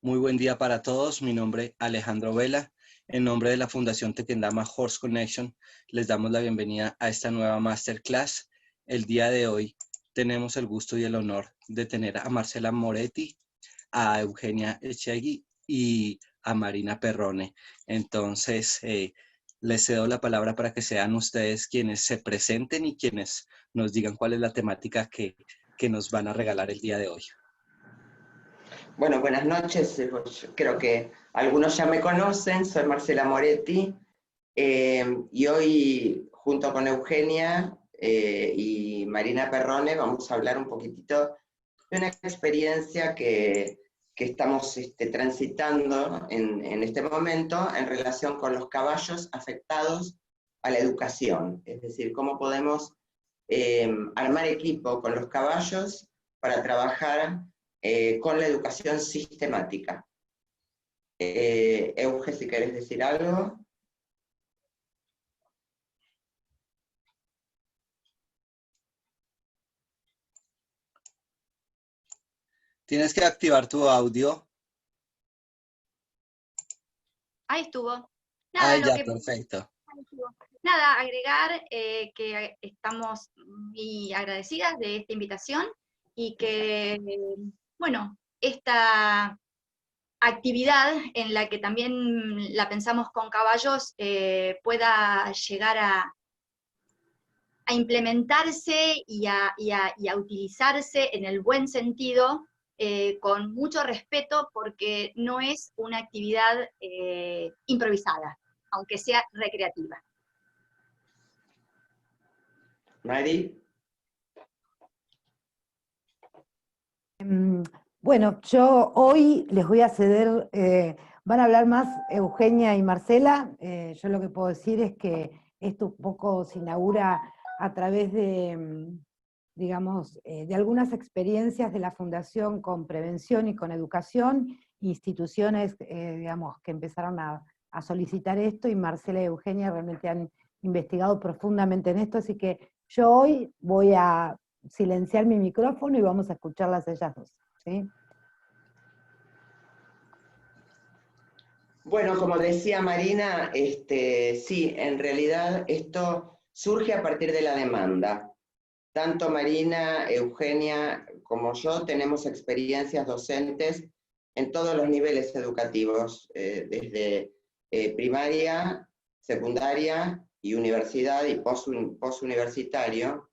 Muy buen día para todos. Mi nombre es Alejandro Vela. En nombre de la Fundación Tequendama Horse Connection, les damos la bienvenida a esta nueva masterclass. El día de hoy tenemos el gusto y el honor de tener a Marcela Moretti, a Eugenia Echegui y a Marina Perrone. Entonces, les cedo la palabra para que sean ustedes quienes se presenten y quienes nos digan cuál es la temática que nos van a regalar el día de hoy. Bueno, buenas noches. Yo creo que algunos ya me conocen, soy Marcela Moretti y hoy junto con Eugenia y Marina Perrone vamos a hablar un poquitito de una experiencia que estamos transitando en este momento en relación con los caballos afectados a la educación, es decir, cómo podemos armar equipo con los caballos para trabajar con la educación sistemática. Euge, si querés decir algo. Tienes que activar tu audio. Ahí estuvo. Nada, ya, perfecto. Nada, agregar que estamos muy agradecidas de esta invitación y que, bueno, esta actividad en la que también la pensamos con caballos pueda llegar a implementarse y a utilizarse en el buen sentido, con mucho respeto, porque no es una actividad improvisada, aunque sea recreativa. Mari. Bueno, yo hoy les voy a ceder, van a hablar más Eugenia y Marcela. Yo lo que puedo decir es que esto un poco se inaugura a través de, digamos, de algunas experiencias de la Fundación con prevención y con educación, instituciones, digamos, que empezaron a solicitar esto, y Marcela y Eugenia realmente han investigado profundamente en esto, así que yo hoy voy a silenciar mi micrófono y vamos a escucharlas ellas dos, ¿sí? Bueno, como decía Marina, sí, en realidad esto surge a partir de la demanda. Tanto Marina, Eugenia como yo tenemos experiencias docentes en todos los niveles educativos, desde primaria, secundaria y universidad y postuniversitario,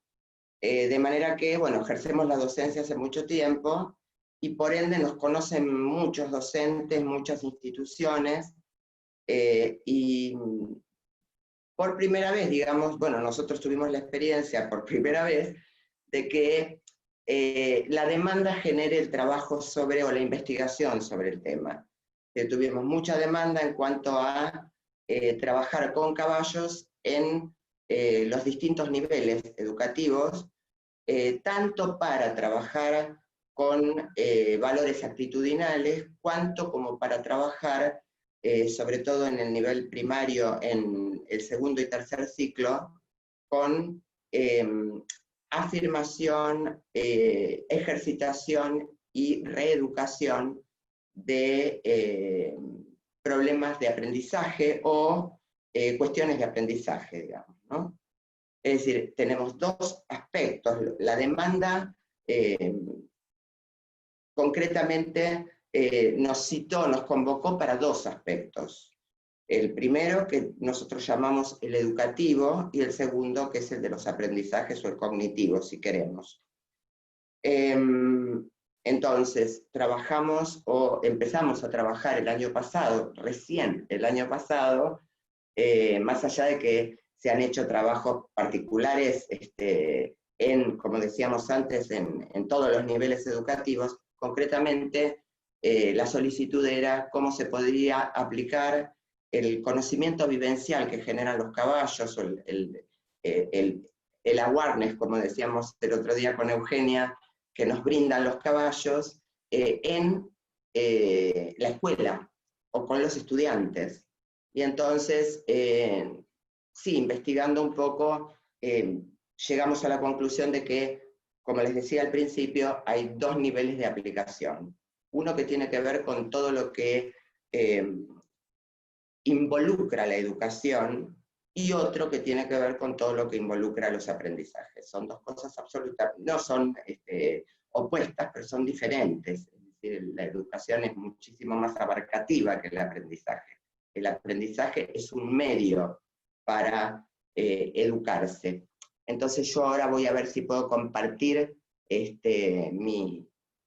de manera que, bueno, ejercemos la docencia hace mucho tiempo y por ende nos conocen muchos docentes, muchas instituciones, y por primera vez, digamos, bueno, nosotros tuvimos la experiencia por primera vez de que la demanda genere el trabajo sobre, o la investigación sobre el tema. Tuvimos mucha demanda en cuanto a trabajar con caballos en los distintos niveles educativos, tanto para trabajar con valores actitudinales, cuanto como para trabajar, sobre todo en el nivel primario, en el segundo y tercer ciclo, con afirmación, ejercitación y reeducación de problemas de aprendizaje o cuestiones de aprendizaje, digamos, ¿no? Es decir, tenemos dos aspectos. La demanda, concretamente, nos citó, nos convocó para dos aspectos. El primero, que nosotros llamamos el educativo, y el segundo, que es el de los aprendizajes o el cognitivo, si queremos. Entonces, trabajamos o empezamos a trabajar el año pasado, recién el año pasado, más allá de que se han hecho trabajos particulares como decíamos antes, en todos los niveles educativos. Concretamente, la solicitud era cómo se podría aplicar el conocimiento vivencial que generan los caballos, o el awareness, como decíamos el otro día con Eugenia, que nos brindan los caballos en la escuela o con los estudiantes. Y entonces, sí, investigando un poco, llegamos a la conclusión de que, como les decía al principio, hay dos niveles de aplicación. Uno que tiene que ver con todo lo que involucra la educación, y otro que tiene que ver con todo lo que involucra los aprendizajes. Son dos cosas absolutamente, no son opuestas, pero son diferentes. Es decir, la educación es muchísimo más abarcativa que el aprendizaje. El aprendizaje es un medio para educarse. Entonces yo ahora voy a ver si puedo compartir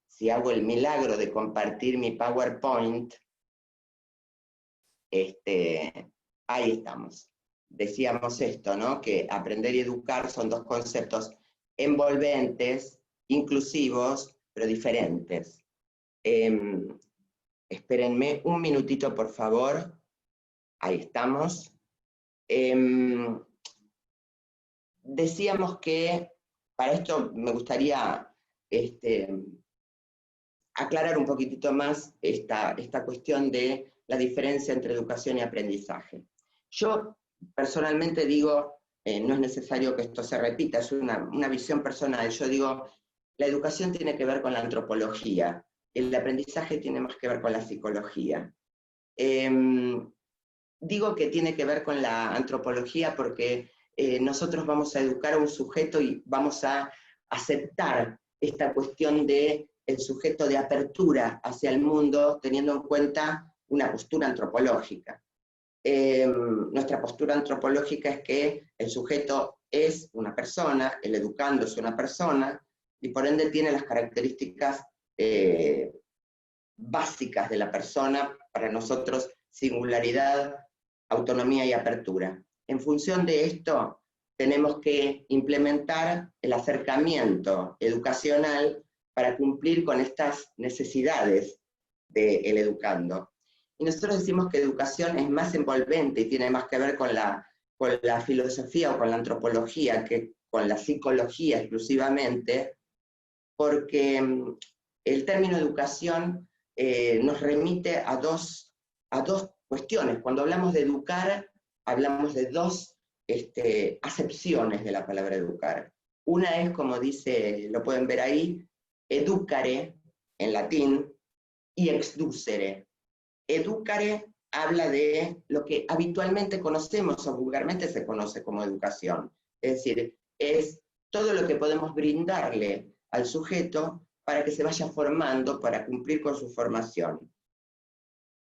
si hago el milagro de compartir mi PowerPoint. Ahí estamos. Decíamos esto, ¿no? Que aprender y educar son dos conceptos envolventes, inclusivos, pero diferentes. Espérenme un minutito, por favor. Ahí estamos. Decíamos que, para esto me gustaría aclarar un poquitito más esta cuestión de la diferencia entre educación y aprendizaje. Yo personalmente digo, no es necesario que esto se repita, es una visión personal. Yo digo, la educación tiene que ver con la antropología, el aprendizaje tiene más que ver con la psicología. Digo que tiene que ver con la antropología porque nosotros vamos a educar a un sujeto y vamos a aceptar esta cuestión del sujeto de apertura hacia el mundo, teniendo en cuenta una postura antropológica. Nuestra postura antropológica es que el sujeto es una persona, el educando es una persona, y por ende tiene las características básicas de la persona, para nosotros singularidad, autonomía y apertura. En función de esto, tenemos que implementar el acercamiento educacional para cumplir con estas necesidades del educando. Y nosotros decimos que educación es más envolvente y tiene más que ver con la filosofía o con la antropología que con la psicología exclusivamente, porque el término educación nos remite a dos cuestiones. Cuando hablamos de educar, hablamos de dos acepciones de la palabra educar. Una es, como dice, lo pueden ver ahí, educare, en latín, y exducere. Educare habla de lo que habitualmente conocemos o vulgarmente se conoce como educación. Es decir, es todo lo que podemos brindarle al sujeto para que se vaya formando, para cumplir con su formación.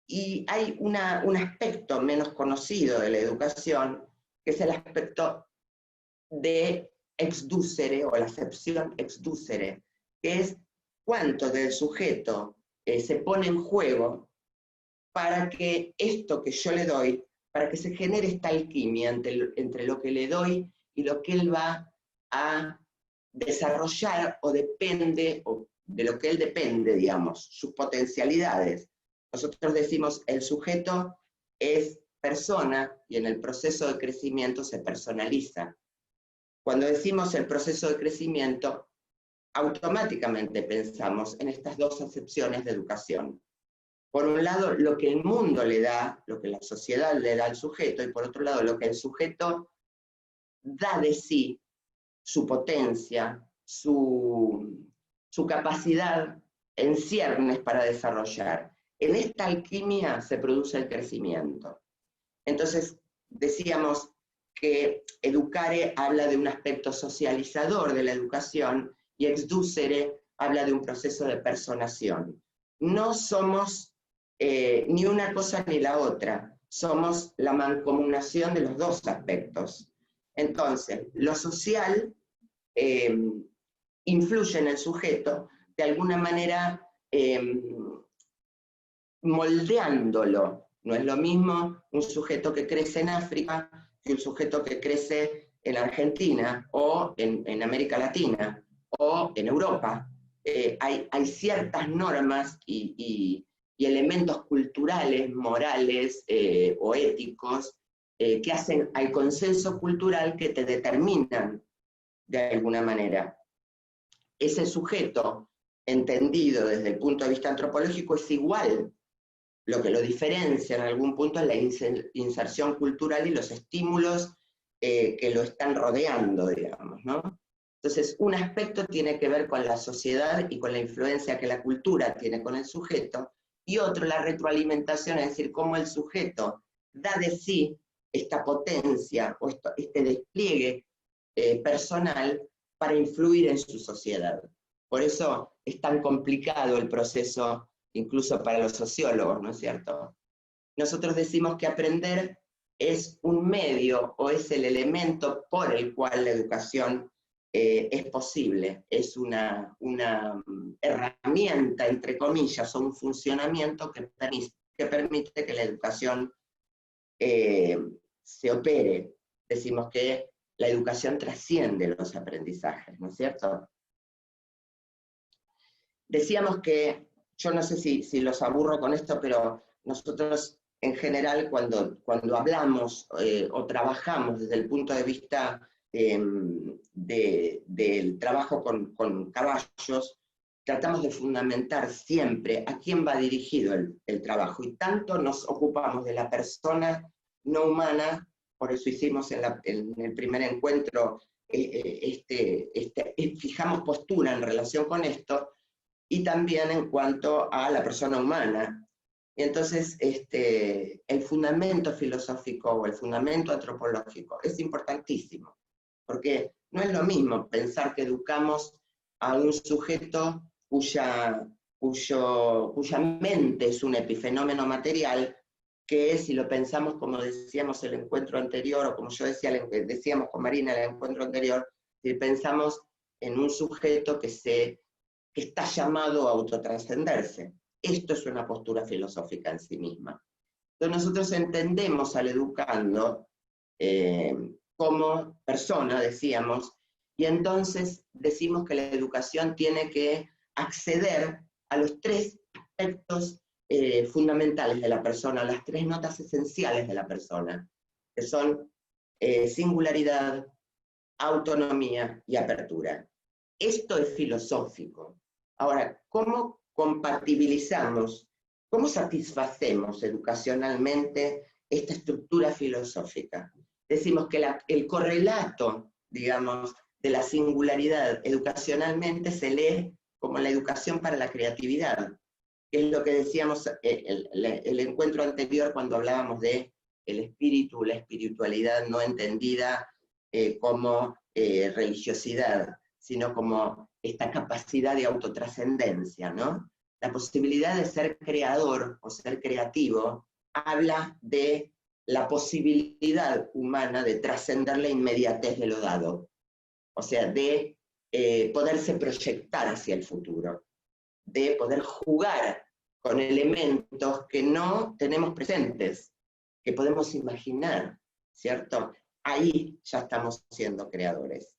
Y hay un aspecto menos conocido de la educación, que es el aspecto de exducere, o la acepción exducere, que es cuánto del sujeto se pone en juego para que esto que yo le doy, para que se genere esta alquimia entre lo que le doy y lo que él va a desarrollar o depende, o de lo que él depende, digamos, sus potencialidades. Nosotros decimos el sujeto es persona y en el proceso de crecimiento se personaliza. Cuando decimos el proceso de crecimiento, automáticamente pensamos en estas dos acepciones de educación. Por un lado, lo que el mundo le da, lo que la sociedad le da al sujeto, y por otro lado, lo que el sujeto da de sí, su potencia, su capacidad en ciernes para desarrollar. En esta alquimia se produce el crecimiento. Entonces, decíamos que educare habla de un aspecto socializador de la educación y exducere habla de un proceso de personación. No somos ni una cosa ni la otra, somos la mancomunación de los dos aspectos. Entonces, lo social influye en el sujeto, de alguna manera moldeándolo. No es lo mismo un sujeto que crece en África que un sujeto que crece en Argentina, o en América Latina, o en Europa. Hay ciertas normas y elementos culturales, morales o éticos que hacen al consenso cultural que te determinan de alguna manera. Ese sujeto, entendido desde el punto de vista antropológico, es igual. Lo que lo diferencia en algún punto es la inserción cultural y los estímulos que lo están rodeando, digamos, ¿no? Entonces, un aspecto tiene que ver con la sociedad y con la influencia que la cultura tiene con el sujeto, y otro, la retroalimentación, es decir, cómo el sujeto da de sí esta potencia o este despliegue personal para influir en su sociedad. Por eso es tan complicado el proceso, incluso para los sociólogos, ¿no es cierto? Nosotros decimos que aprender es un medio o es el elemento por el cual la educación es posible, es una herramienta, entre comillas, o un funcionamiento que permite que la educación se opere. Decimos que la educación trasciende los aprendizajes, ¿no es cierto? Decíamos que, yo no sé si los aburro con esto, pero nosotros en general cuando hablamos o trabajamos desde el punto de vista del trabajo con caballos, tratamos de fundamentar siempre a quién va dirigido el trabajo, y tanto nos ocupamos de la persona no humana, por eso hicimos en el primer encuentro, fijamos postura en relación con esto, y también en cuanto a la persona humana. Y entonces el fundamento filosófico o el fundamento antropológico es importantísimo, porque no es lo mismo pensar que educamos a un sujeto cuya mente es un epifenómeno material, que si lo pensamos como decíamos el encuentro anterior, o como yo decíamos con Marina el encuentro anterior, si pensamos en un sujeto que está llamado a autotrascenderse. Esto es una postura filosófica en sí misma. Entonces nosotros entendemos al educando como persona, decíamos, y entonces decimos que la educación tiene que acceder a los tres aspectos fundamentales de la persona, las tres notas esenciales de la persona, que son singularidad, autonomía y apertura. Esto es filosófico. Ahora, ¿cómo compatibilizamos, cómo satisfacemos educacionalmente esta estructura filosófica? Decimos que el correlato, digamos, de la singularidad educacionalmente se lee como la educación para la creatividad, que es lo que decíamos el encuentro anterior cuando hablábamos de el espíritu, la espiritualidad no entendida como religiosidad, sino como esta capacidad de autotrascendencia, ¿no? La posibilidad de ser creador o ser creativo habla de la posibilidad humana de trascender la inmediatez de lo dado, o sea, de poderse proyectar hacia el futuro, de poder jugar con elementos que no tenemos presentes, que podemos imaginar, ¿cierto? Ahí ya estamos siendo creadores.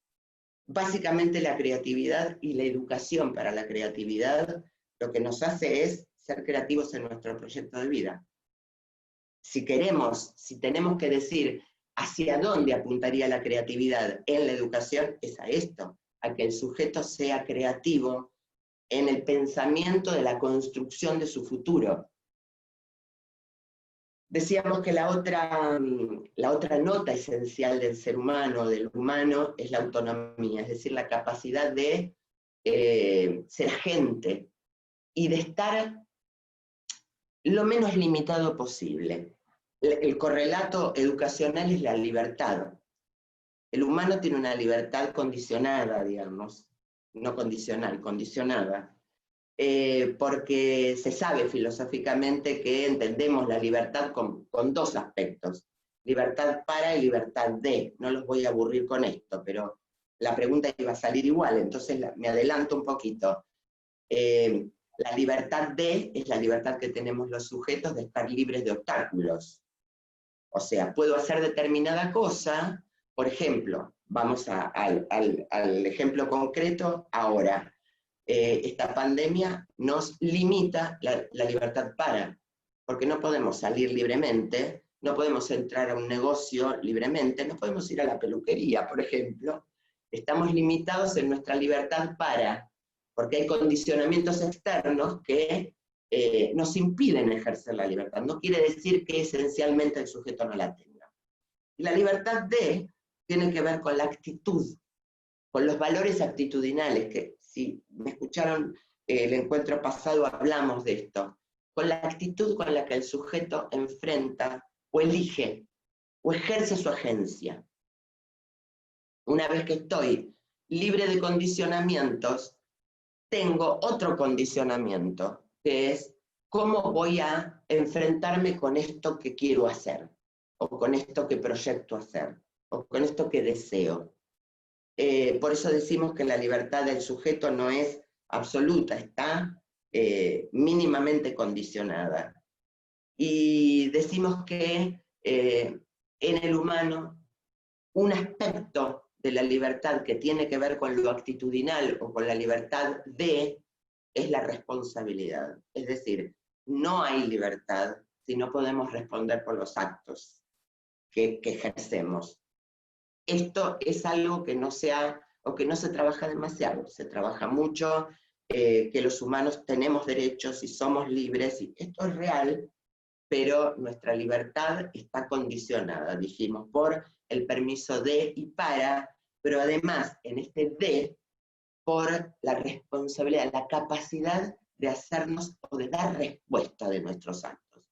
Básicamente la creatividad y la educación para la creatividad lo que nos hace es ser creativos en nuestro proyecto de vida. Si tenemos que decir hacia dónde apuntaría la creatividad en la educación, es a esto, a que el sujeto sea creativo en el pensamiento de la construcción de su futuro. Decíamos que la otra nota esencial del ser humano, del humano, es la autonomía, es decir, la capacidad de ser agente y de estar lo menos limitado posible. El correlato educacional es la libertad. El humano tiene una libertad condicionada, digamos, no condicional, condicionada. Porque se sabe filosóficamente que entendemos la libertad con dos aspectos, libertad para y libertad de. No los voy a aburrir con esto, pero la pregunta iba a salir igual, entonces me adelanto un poquito. La libertad de es la libertad que tenemos los sujetos de estar libres de obstáculos. O sea, puedo hacer determinada cosa, por ejemplo, vamos al ejemplo concreto ahora. Esta pandemia nos limita la libertad porque no podemos salir libremente, no podemos entrar a un negocio libremente, no podemos ir a la peluquería, por ejemplo. Estamos limitados en nuestra libertad porque hay condicionamientos externos que nos impiden ejercer la libertad. No quiere decir que esencialmente el sujeto no la tenga. Y la libertad de tiene que ver con la actitud, con los valores actitudinales, que si me escucharon el encuentro pasado hablamos de esto, con la actitud con la que el sujeto enfrenta o elige o ejerce su agencia. Una vez que estoy libre de condicionamientos, tengo otro condicionamiento, que es cómo voy a enfrentarme con esto que quiero hacer, o con esto que proyecto hacer, o con esto que deseo. Por eso decimos que la libertad del sujeto no es absoluta, está mínimamente condicionada. Y decimos que en el humano un aspecto de la libertad que tiene que ver con lo actitudinal o con la libertad es la responsabilidad. Es decir, no hay libertad si no podemos responder por los actos que ejercemos. Esto es algo que no se trabaja demasiado, se trabaja mucho, que los humanos tenemos derechos y somos libres, y esto es real, pero nuestra libertad está condicionada, dijimos, por el permiso de y para, pero además en este de, por la responsabilidad, la capacidad de hacernos o de dar respuesta de nuestros actos.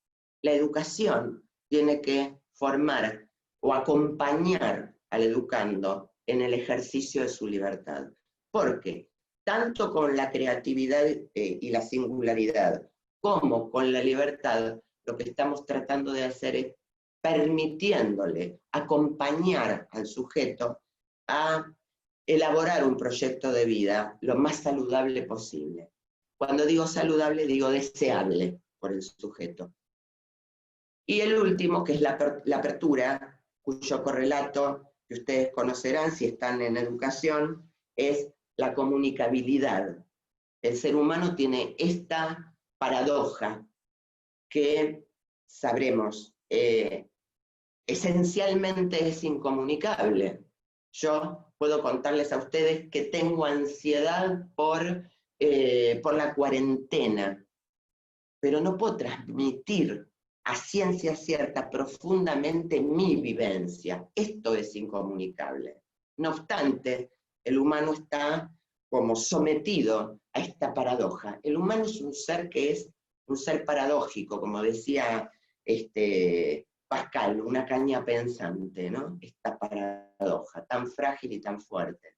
La educación tiene que formar o acompañar al educando en el ejercicio de su libertad, porque tanto con la creatividad y la singularidad, como con la libertad, lo que estamos tratando de hacer es permitiéndole acompañar al sujeto a elaborar un proyecto de vida lo más saludable posible. Cuando digo saludable, digo deseable por el sujeto. Y el último, que es la apertura, cuyo correlato que ustedes conocerán si están en educación, es la comunicabilidad. El ser humano tiene esta paradoja que sabremos, esencialmente es incomunicable. Yo puedo contarles a ustedes que tengo ansiedad por la cuarentena, pero no puedo transmitir a ciencia cierta profundamente mi vivencia. Esto es incomunicable. No obstante, el humano está como sometido a esta paradoja. El humano es un ser que es un ser paradójico, como decía Pascal, una caña pensante, ¿no? Esta paradoja, tan frágil y tan fuerte.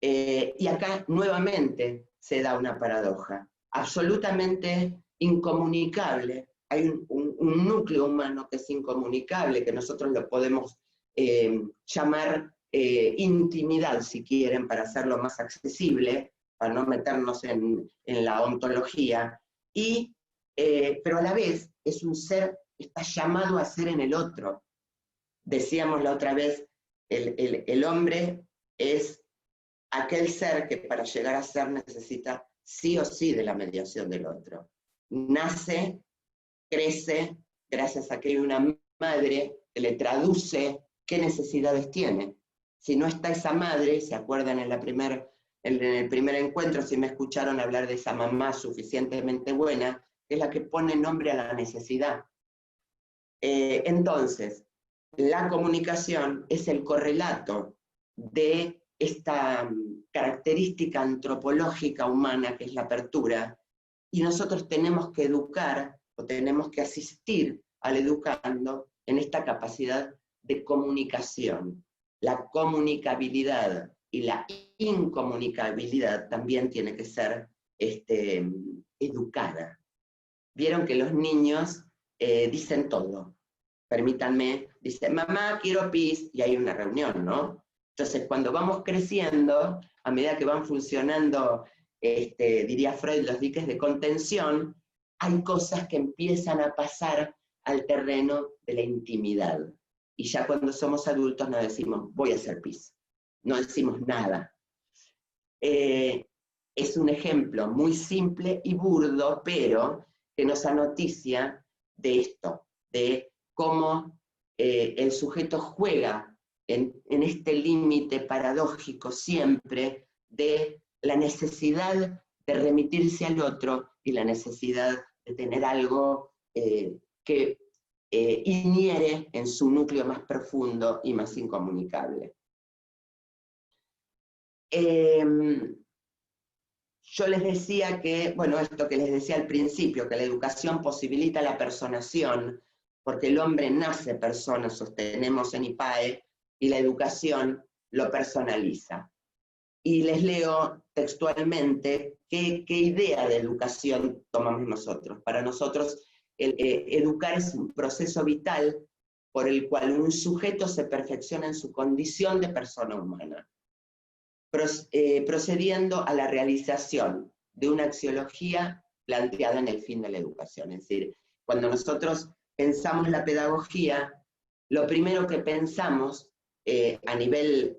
Y acá nuevamente se da una paradoja, absolutamente incomunicable. Hay un núcleo humano que es incomunicable, que nosotros lo podemos llamar intimidad, si quieren, para hacerlo más accesible, para no meternos en la ontología, pero a la vez es un ser que está llamado a ser en el otro. Decíamos la otra vez, el hombre es aquel ser que para llegar a ser necesita sí o sí de la mediación del otro. Nace, crece, gracias a que hay una madre que le traduce qué necesidades tiene. Si no está esa madre, ¿se acuerdan en el primer encuentro, si me escucharon hablar de esa mamá suficientemente buena, que es la que pone nombre a la necesidad? Entonces, la comunicación es el correlato de esta característica antropológica humana que es la apertura, y nosotros tenemos que educar o tenemos que asistir al educando en esta capacidad de comunicación. La comunicabilidad y la incomunicabilidad también tiene que ser educada. Vieron que los niños dicen todo. Permítanme, dicen, mamá, quiero pis, y hay una reunión, ¿no? Entonces, cuando vamos creciendo, a medida que van funcionando, diría Freud, los diques de contención, hay cosas que empiezan a pasar al terreno de la intimidad. Y ya cuando somos adultos no decimos, voy a hacer pis. No decimos nada. Es un ejemplo muy simple y burdo, pero que nos anoticia de esto, de cómo el sujeto juega en este límite paradójico siempre de la necesidad de remitirse al otro y la necesidad de tener algo que inhiere en su núcleo más profundo y más incomunicable. Yo les decía que, bueno, esto que les decía al principio, que la educación posibilita la personación, porque el hombre nace persona, sostenemos en IPAE, y la educación lo personaliza. Y les leo textualmente qué idea de educación tomamos nosotros. Para nosotros, educar es un proceso vital por el cual un sujeto se perfecciona en su condición de persona humana, procediendo a la realización de una axiología planteada en el fin de la educación. Es decir, cuando nosotros pensamos la pedagogía, lo primero que pensamos a nivel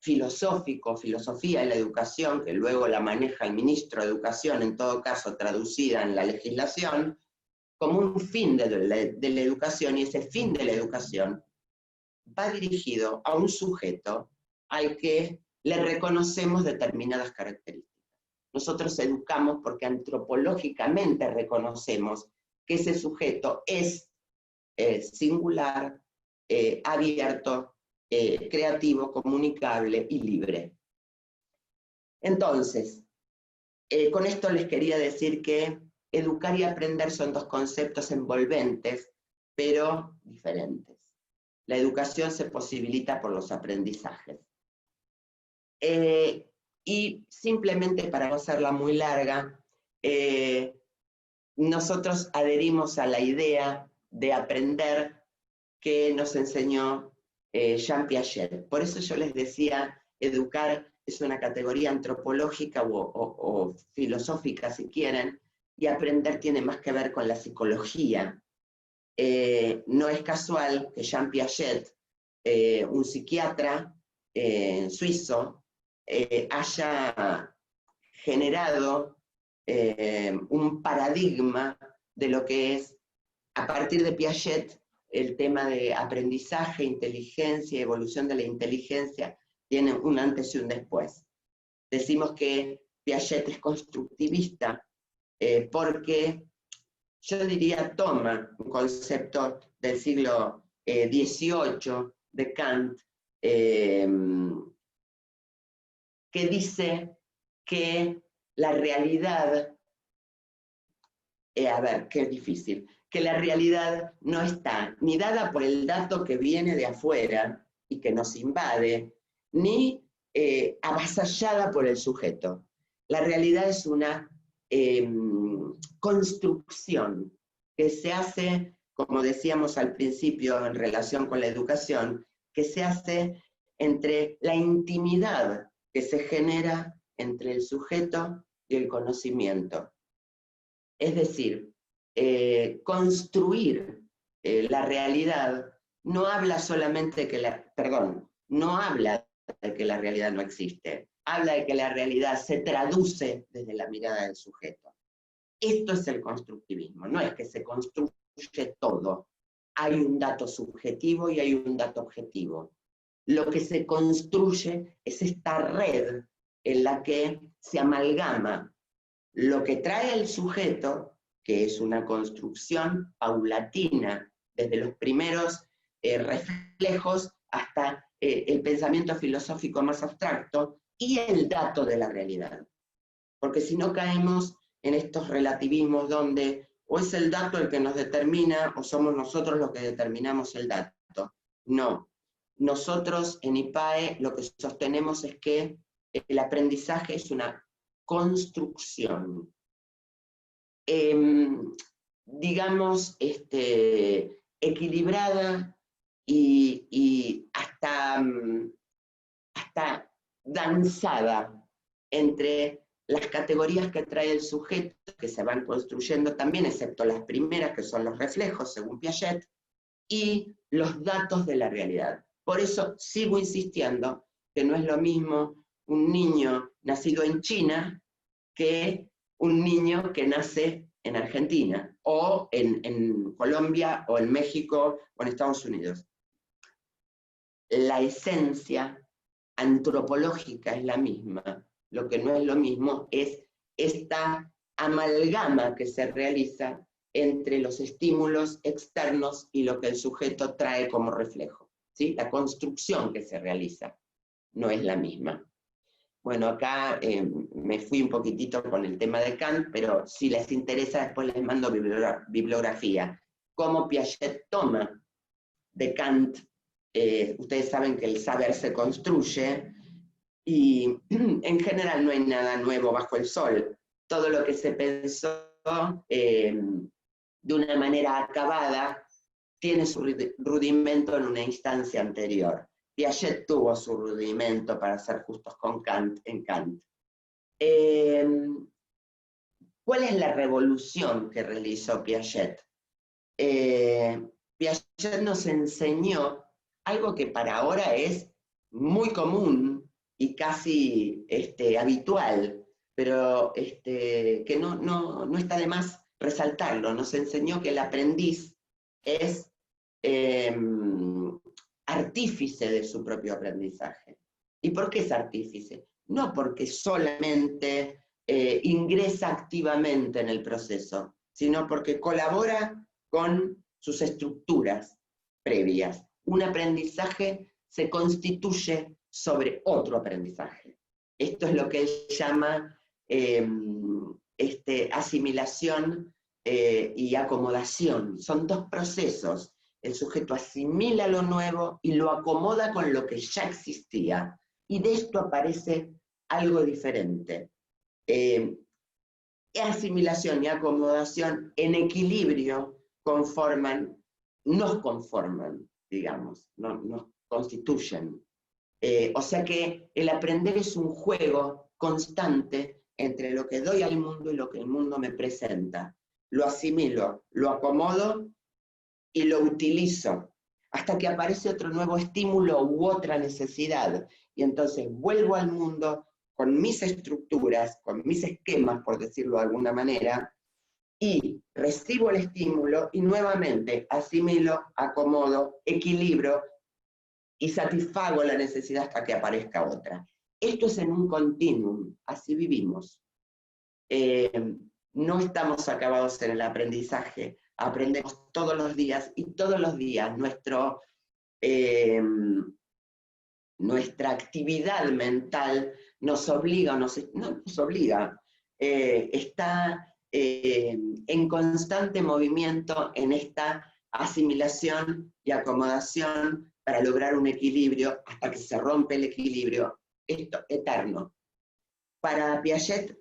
filosófico, filosofía de la educación, que luego la maneja el ministro de Educación, en todo caso traducida en la legislación, como un fin de la educación, y ese fin de la educación va dirigido a un sujeto al que le reconocemos determinadas características. Nosotros educamos porque antropológicamente reconocemos que ese sujeto es singular, abierto, creativo, comunicable y libre. Entonces, con esto les quería decir que educar y aprender son dos conceptos envolventes, pero diferentes. La educación se posibilita por los aprendizajes. Y simplemente para no hacerla muy larga, nosotros adherimos a la idea de aprender que nos enseñó Jean Piaget. Por eso yo les decía, educar es una categoría antropológica o filosófica, si quieren, y aprender tiene más que ver con la psicología. No es casual que Jean Piaget, un psiquiatra suizo, haya generado un paradigma de lo que es, a partir de Piaget, el tema de aprendizaje, inteligencia, evolución de la inteligencia, tiene un antes y un después. Decimos que Piaget es constructivista porque, yo diría, toma un concepto del siglo XVIII de Kant, que dice que la realidad, a ver, qué difícil, que la realidad no está ni dada por el dato que viene de afuera y que nos invade, ni avasallada por el sujeto. La realidad es una construcción que se hace, como decíamos al principio en relación con la educación, que se hace entre la intimidad que se genera entre el sujeto y el conocimiento. Es decir, construir la realidad no habla solamente de que no habla de que la realidad no existe, habla de que la realidad se traduce desde la mirada del sujeto. Esto es el constructivismo, no es que se construye todo. Hay un dato subjetivo y hay un dato objetivo. Lo que se construye es esta red en la que se amalgama lo que trae el sujeto, que es una construcción paulatina, desde los primeros reflejos hasta el pensamiento filosófico más abstracto, y el dato de la realidad. Porque si no caemos en estos relativismos donde o es el dato el que nos determina o somos nosotros los que determinamos el dato. No. Nosotros en IPAE lo que sostenemos es que el aprendizaje es una construcción, digamos, equilibrada y hasta danzada entre las categorías que trae el sujeto, que se van construyendo también, excepto las primeras, que son los reflejos, según Piaget, y los datos de la realidad. Por eso sigo insistiendo que no es lo mismo un niño nacido en China que un niño que nace en Argentina, o en Colombia, o en México, o en Estados Unidos. La esencia antropológica es la misma. Lo que no es lo mismo es esta amalgama que se realiza entre los estímulos externos y lo que el sujeto trae como reflejo, ¿sí? La construcción que se realiza no es la misma. Bueno, acá me fui un poquitito con el tema de Kant, pero si les interesa después les mando bibliografía. Cómo Piaget toma de Kant, ustedes saben que el saber se construye, y en general no hay nada nuevo bajo el sol. Todo lo que se pensó de una manera acabada tiene su rudimento en una instancia anterior. Piaget tuvo su rudimento, para ser justos con Kant, en Kant. ¿Cuál es la revolución que realizó Piaget? Piaget nos enseñó algo que para ahora es muy común y casi habitual, pero que no está de más resaltarlo. Nos enseñó que el aprendiz es artífice de su propio aprendizaje. ¿Y por qué es artífice? No porque solamente ingresa activamente en el proceso, sino porque colabora con sus estructuras previas. Un aprendizaje se constituye sobre otro aprendizaje. Esto es lo que él llama asimilación y acomodación. Son dos procesos. El sujeto asimila lo nuevo y lo acomoda con lo que ya existía. Y de esto aparece algo diferente. Asimilación y acomodación en equilibrio nos conforman, digamos, nos constituyen. O sea que el aprender es un juego constante entre lo que doy al mundo y lo que el mundo me presenta. Lo asimilo, lo acomodo y lo utilizo, hasta que aparece otro nuevo estímulo u otra necesidad. Y entonces vuelvo al mundo con mis estructuras, con mis esquemas, por decirlo de alguna manera, y recibo el estímulo y nuevamente asimilo, acomodo, equilibro y satisfago la necesidad hasta que aparezca otra. Esto es en un continuum, así vivimos. No estamos acabados en el aprendizaje, aprendemos todos los días y todos los días nuestra actividad mental nos obliga, está en constante movimiento en esta asimilación y acomodación para lograr un equilibrio hasta que se rompe el equilibrio, esto eterno. Para Piaget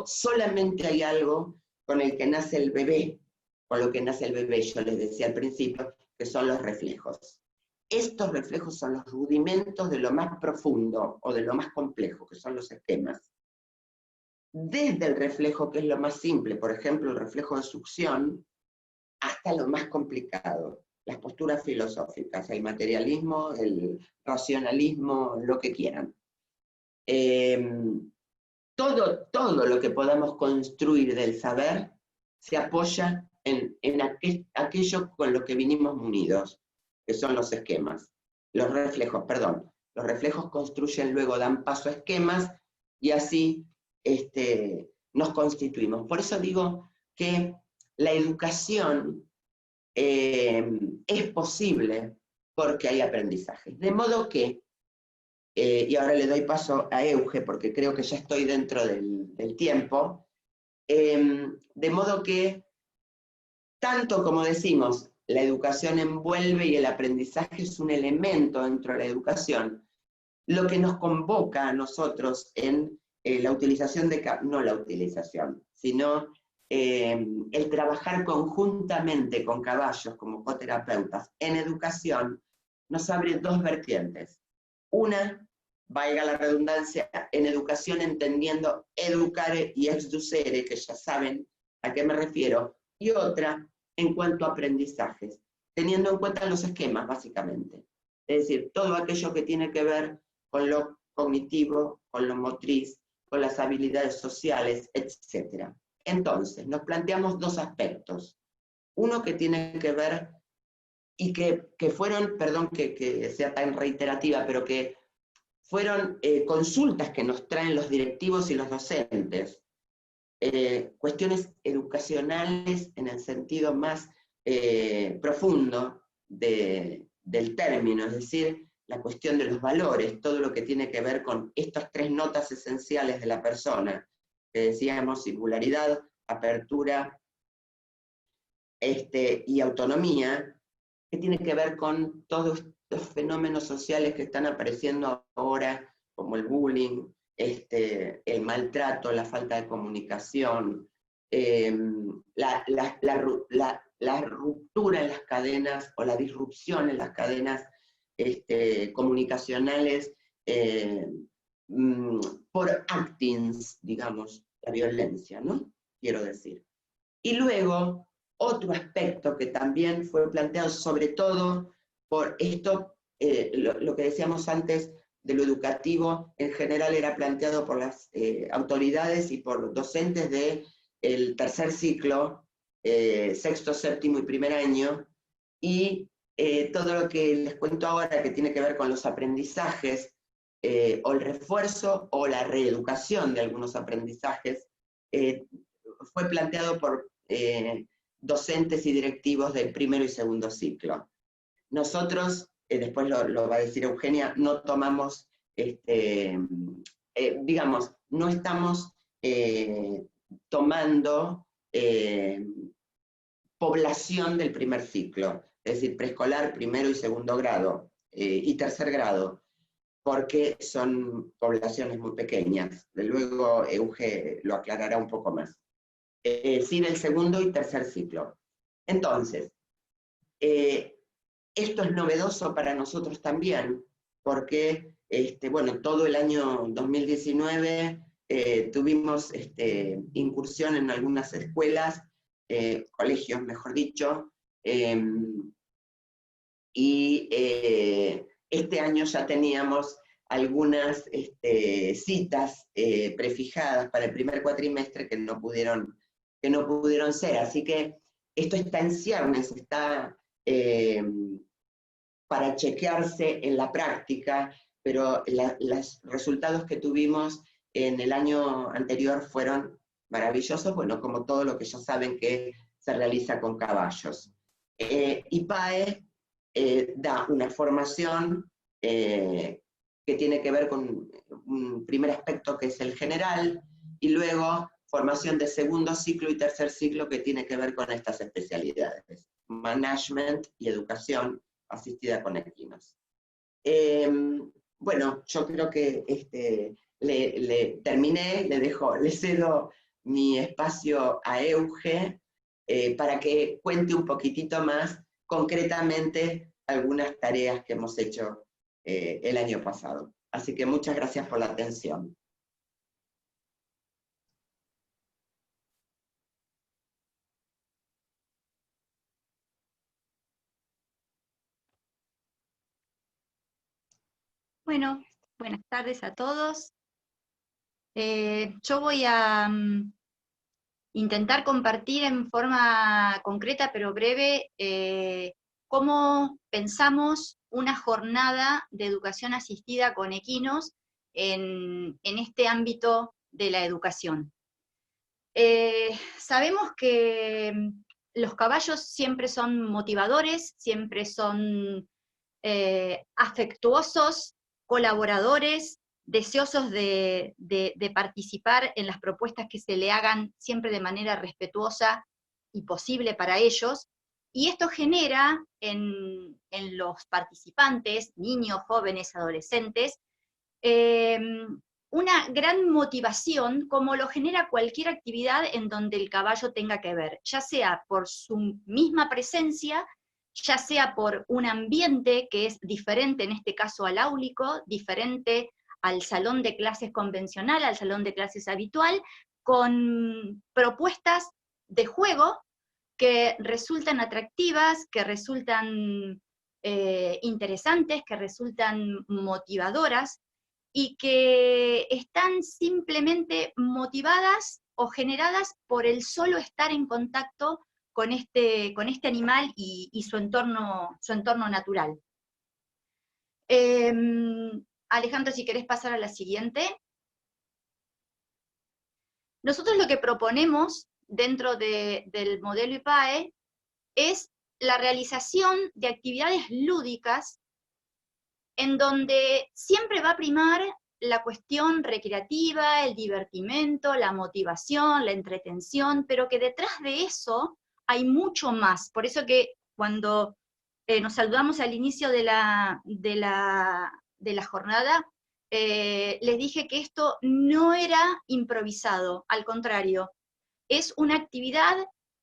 solamente hay algo con el que nace el bebé, con lo que nace el bebé, yo les decía al principio, que son los reflejos. Estos reflejos son los rudimentos de lo más profundo o de lo más complejo, que son los esquemas. Desde el reflejo, que es lo más simple, por ejemplo, el reflejo de succión, hasta lo más complicado, las posturas filosóficas, el materialismo, el racionalismo, lo que quieran. Todo lo que podamos construir del saber se apoya en aquello con lo que vinimos munidos, que son los esquemas. Los reflejos construyen luego, dan paso a esquemas, y así nos constituimos. Por eso digo que la educación es posible porque hay aprendizaje. De modo que, y ahora le doy paso a Euge, porque creo que ya estoy dentro del tiempo, de modo que, tanto como decimos, la educación envuelve y el aprendizaje es un elemento dentro de la educación, lo que nos convoca a nosotros en la utilización no la utilización, sino el trabajar conjuntamente con Caballos como coterapeutas en educación, nos abre dos vertientes. Una, valga la redundancia, en educación entendiendo educare y exducere, que ya saben a qué me refiero, y otra en cuanto a aprendizajes, teniendo en cuenta los esquemas, básicamente. Es decir, todo aquello que tiene que ver con lo cognitivo, con lo motriz, con las habilidades sociales, etc. Entonces, nos planteamos dos aspectos. Uno que tiene que ver, y que fueron, perdón que sea tan reiterativa, pero que fueron consultas que nos traen los directivos y los docentes, cuestiones educacionales en el sentido más profundo del término, es decir, la cuestión de los valores, todo lo que tiene que ver con estas tres notas esenciales de la persona, que decíamos singularidad, apertura y autonomía, que tiene que ver con todos los fenómenos sociales que están apareciendo ahora, como el bullying, el maltrato, la falta de comunicación, la ruptura en las cadenas o la disrupción en las cadenas comunicacionales por actings, digamos, la violencia, ¿no? Quiero decir. Y luego, otro aspecto que también fue planteado, sobre todo por esto, lo que decíamos antes de lo educativo, en general era planteado por las autoridades y por docentes del tercer ciclo, sexto, séptimo y primer año, y todo lo que les cuento ahora que tiene que ver con los aprendizajes, o el refuerzo o la reeducación de algunos aprendizajes, fue planteado por docentes y directivos del primero y segundo ciclo. Nosotros, después lo va a decir Eugenia, no tomamos, digamos, no estamos tomando población del primer ciclo, es decir, preescolar, primero y segundo grado, y tercer grado, porque son poblaciones muy pequeñas. Luego Euge lo aclarará un poco más. Sí, del segundo y tercer ciclo. Entonces, esto es novedoso para nosotros también, porque bueno, todo el año 2019 tuvimos incursión en algunas escuelas, colegios mejor dicho, y este año ya teníamos algunas citas prefijadas para el primer cuatrimestre que no pudieron ser, así que esto está en ciernes, está para chequearse en la práctica, pero los resultados que tuvimos en el año anterior fueron maravillosos, bueno, como todo lo que ya saben que se realiza con caballos. IPAE da una formación que tiene que ver con un primer aspecto que es el general, y luego formación de segundo ciclo y tercer ciclo que tiene que ver con estas especialidades, management y educación asistida con equinos. Bueno, yo creo que le terminé, le cedo mi espacio a Euge para que cuente un poquitito más concretamente algunas tareas que hemos hecho el año pasado. Así que muchas gracias por la atención. Bueno, buenas tardes a todos. Yo voy a intentar compartir en forma concreta pero breve cómo pensamos una jornada de educación asistida con equinos en este ámbito de la educación. Sabemos que los caballos siempre son motivadores, siempre son afectuosos, colaboradores, deseosos de participar en las propuestas que se le hagan siempre de manera respetuosa y posible para ellos, y esto genera en los participantes, niños, jóvenes, adolescentes, una gran motivación, como lo genera cualquier actividad en donde el caballo tenga que ver, ya sea por su misma presencia, ya sea por un ambiente que es diferente, en este caso al áulico, diferente al salón de clases convencional, al salón de clases habitual, con propuestas de juego que resultan atractivas, que resultan interesantes, que resultan motivadoras, y que están simplemente motivadas o generadas por el solo estar en contacto con este animal y su entorno natural. Alejandro, si querés pasar a la siguiente. Nosotros lo que proponemos dentro del modelo IPAE es la realización de actividades lúdicas en donde siempre va a primar la cuestión recreativa, el divertimento, la motivación, la entretención, pero que detrás de eso hay mucho más. Por eso que cuando nos saludamos al inicio de la jornada, les dije que esto no era improvisado, al contrario, es una actividad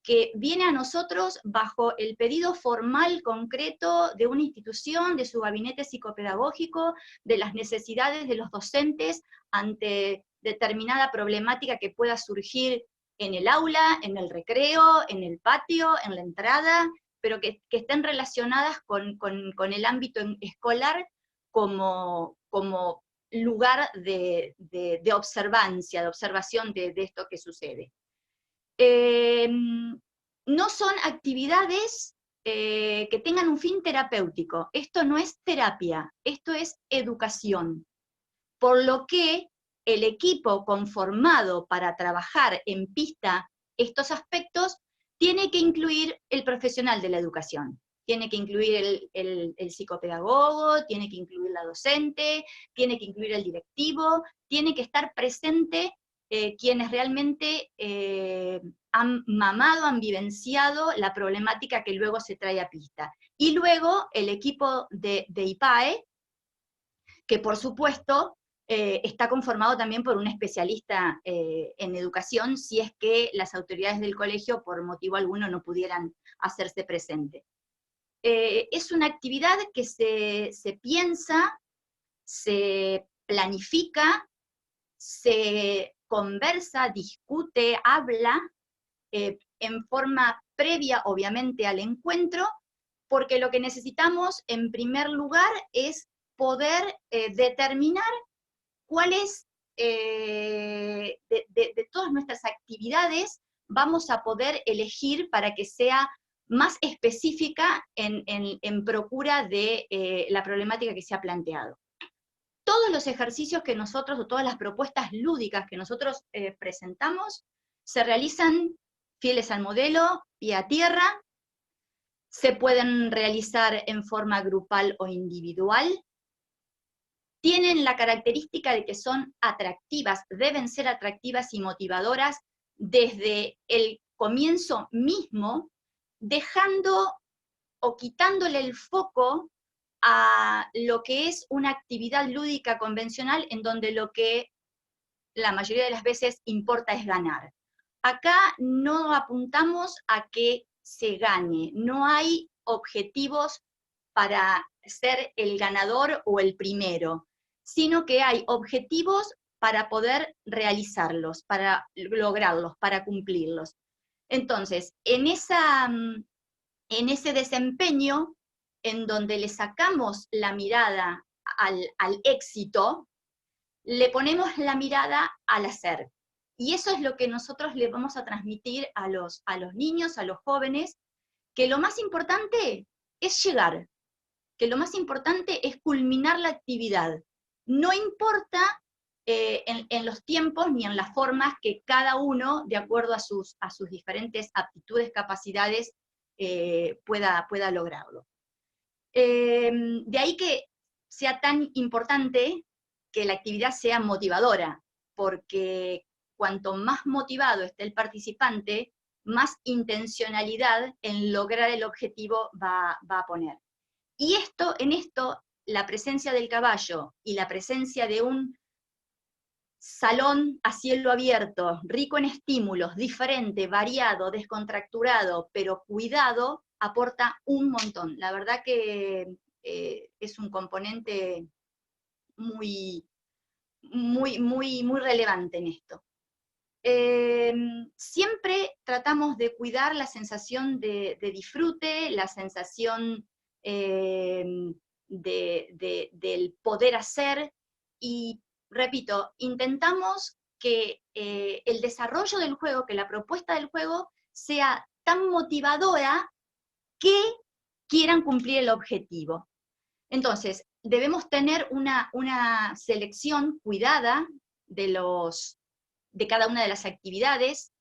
que viene a nosotros bajo el pedido formal concreto de una institución, de su gabinete psicopedagógico, de las necesidades de los docentes ante determinada problemática que pueda surgir en el aula, en el recreo, en el patio, en la entrada, pero que estén relacionadas con el ámbito escolar como lugar de observancia, de observación de esto que sucede. No son actividades que tengan un fin terapéutico. Esto no es terapia, esto es educación. Por lo que el equipo conformado para trabajar en pista estos aspectos tiene que incluir el profesional de la educación. Tiene que incluir el psicopedagogo, tiene que incluir la docente, tiene que incluir el directivo, tiene que estar presente quienes realmente han mamado, han vivenciado la problemática que luego se trae a pista. Y luego el equipo de IPAE, que por supuesto está conformado también por un especialista en educación, si es que las autoridades del colegio por motivo alguno no pudieran hacerse presente. Es una actividad que se piensa, se planifica, se conversa, discute, habla, en forma previa, obviamente, al encuentro, porque lo que necesitamos, en primer lugar, es poder determinar cuáles de todas nuestras actividades vamos a poder elegir para que sea más específica en procura de la problemática que se ha planteado. Todos los ejercicios que nosotros, o todas las propuestas lúdicas que nosotros presentamos, se realizan fieles al modelo, pie a tierra, se pueden realizar en forma grupal o individual, tienen la característica de que son atractivas, deben ser atractivas y motivadoras desde el comienzo mismo, dejando o quitándole el foco a lo que es una actividad lúdica convencional en donde lo que la mayoría de las veces importa es ganar. Acá no apuntamos a que se gane, no hay objetivos para ser el ganador o el primero, sino que hay objetivos para poder realizarlos, para lograrlos, para cumplirlos. Entonces, en ese desempeño, en donde le sacamos la mirada al éxito, le ponemos la mirada al hacer. Y eso es lo que nosotros le vamos a transmitir a los niños, a los jóvenes, que lo más importante es llegar, que lo más importante es culminar la actividad. No importa en los tiempos ni en las formas que cada uno, de acuerdo a sus diferentes aptitudes, capacidades, pueda lograrlo. De ahí que sea tan importante que la actividad sea motivadora, porque cuanto más motivado esté el participante, más intencionalidad en lograr el objetivo va a poner. Y en esto, la presencia del caballo y la presencia de un salón a cielo abierto, rico en estímulos, diferente, variado, descontracturado, pero cuidado, aporta un montón. La verdad que es un componente muy relevante en esto. Siempre tratamos de cuidar la sensación de disfrute, la sensación del poder hacer, y repito, intentamos que el desarrollo del juego, que la propuesta del juego sea tan motivadora que quieran cumplir el objetivo. Entonces, debemos tener una selección cuidada de cada una de las actividades,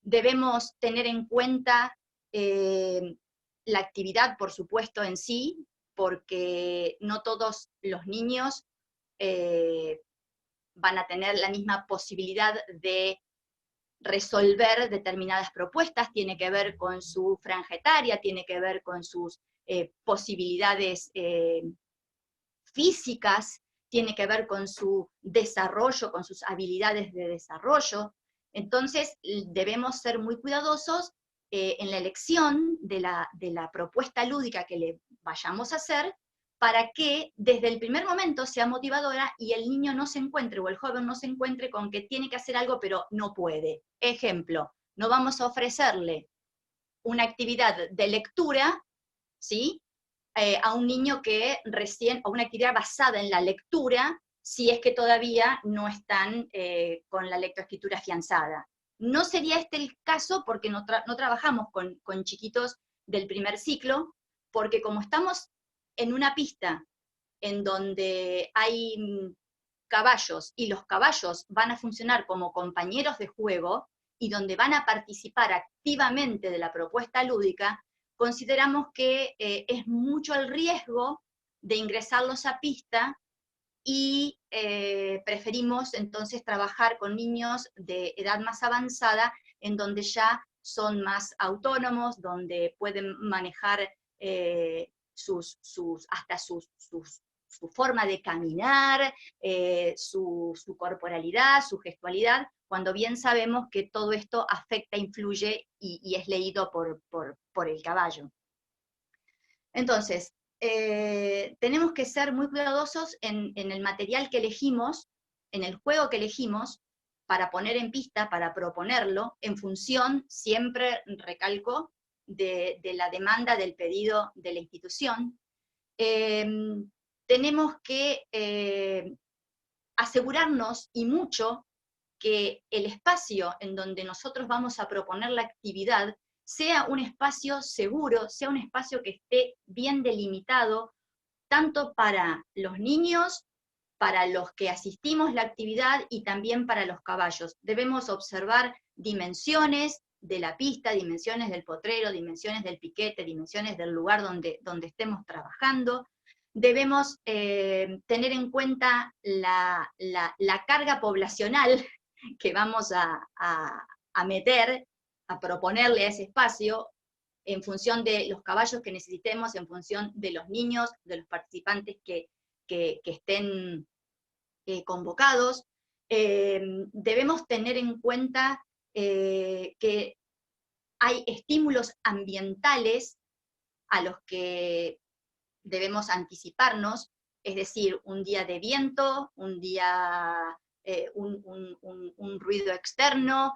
debemos tener en cuenta la actividad, por supuesto, en sí, porque no todos los niños van a tener la misma posibilidad de resolver determinadas propuestas, tiene que ver con su franja etaria, tiene que ver con sus posibilidades físicas, tiene que ver con su desarrollo, con sus habilidades de desarrollo. Entonces debemos ser muy cuidadosos en la elección de la propuesta lúdica que le vayamos a hacer, para que desde el primer momento sea motivadora y el niño no se encuentre, o el joven no se encuentre con que tiene que hacer algo pero no puede. Ejemplo, no vamos a ofrecerle una actividad de lectura, ¿sí?, a un niño que recién, o una actividad basada en la lectura, si es que todavía no están con la lectoescritura afianzada. No sería este el caso porque no trabajamos con chiquitos del primer ciclo, porque como estamos en una pista en donde hay caballos, y los caballos van a funcionar como compañeros de juego, y donde van a participar activamente de la propuesta lúdica, consideramos que es mucho el riesgo de ingresarlos a pista, y preferimos entonces trabajar con niños de edad más avanzada, en donde ya son más autónomos, donde pueden manejar su forma de caminar, su corporalidad, su gestualidad, cuando bien sabemos que todo esto afecta, influye y es leído por el caballo. Entonces, tenemos que ser muy cuidadosos en el material que elegimos, en el juego que elegimos, para poner en pista, para proponerlo, en función, siempre recalco, de la demanda, del pedido de la institución. Tenemos que asegurarnos, y mucho, que el espacio en donde nosotros vamos a proponer la actividad sea un espacio seguro, sea un espacio que esté bien delimitado, tanto para los niños, para los que asistimos la actividad, y también para los caballos. Debemos observar dimensiones de la pista, dimensiones del potrero, dimensiones del piquete, dimensiones del lugar donde estemos trabajando. Debemos tener en cuenta la carga poblacional que vamos a meter, a proponerle a ese espacio, en función de los caballos que necesitemos, en función de los niños, de los participantes que estén convocados. Debemos tener en cuenta que hay estímulos ambientales a los que debemos anticiparnos, es decir, un día de viento, un día, un ruido externo,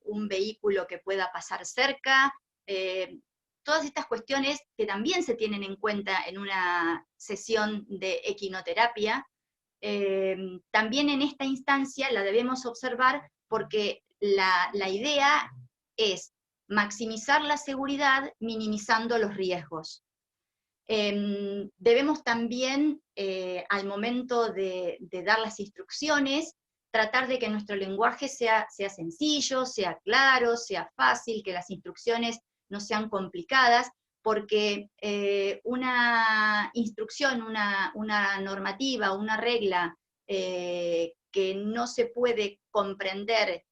un vehículo que pueda pasar cerca, todas estas cuestiones que también se tienen en cuenta en una sesión de equinoterapia. También en esta instancia la debemos observar, porque la idea es maximizar la seguridad minimizando los riesgos. Debemos también, al momento de dar las instrucciones, tratar de que nuestro lenguaje sea sencillo, sea claro, sea fácil, que las instrucciones no sean complicadas, porque una instrucción, una normativa, una regla que no se puede comprender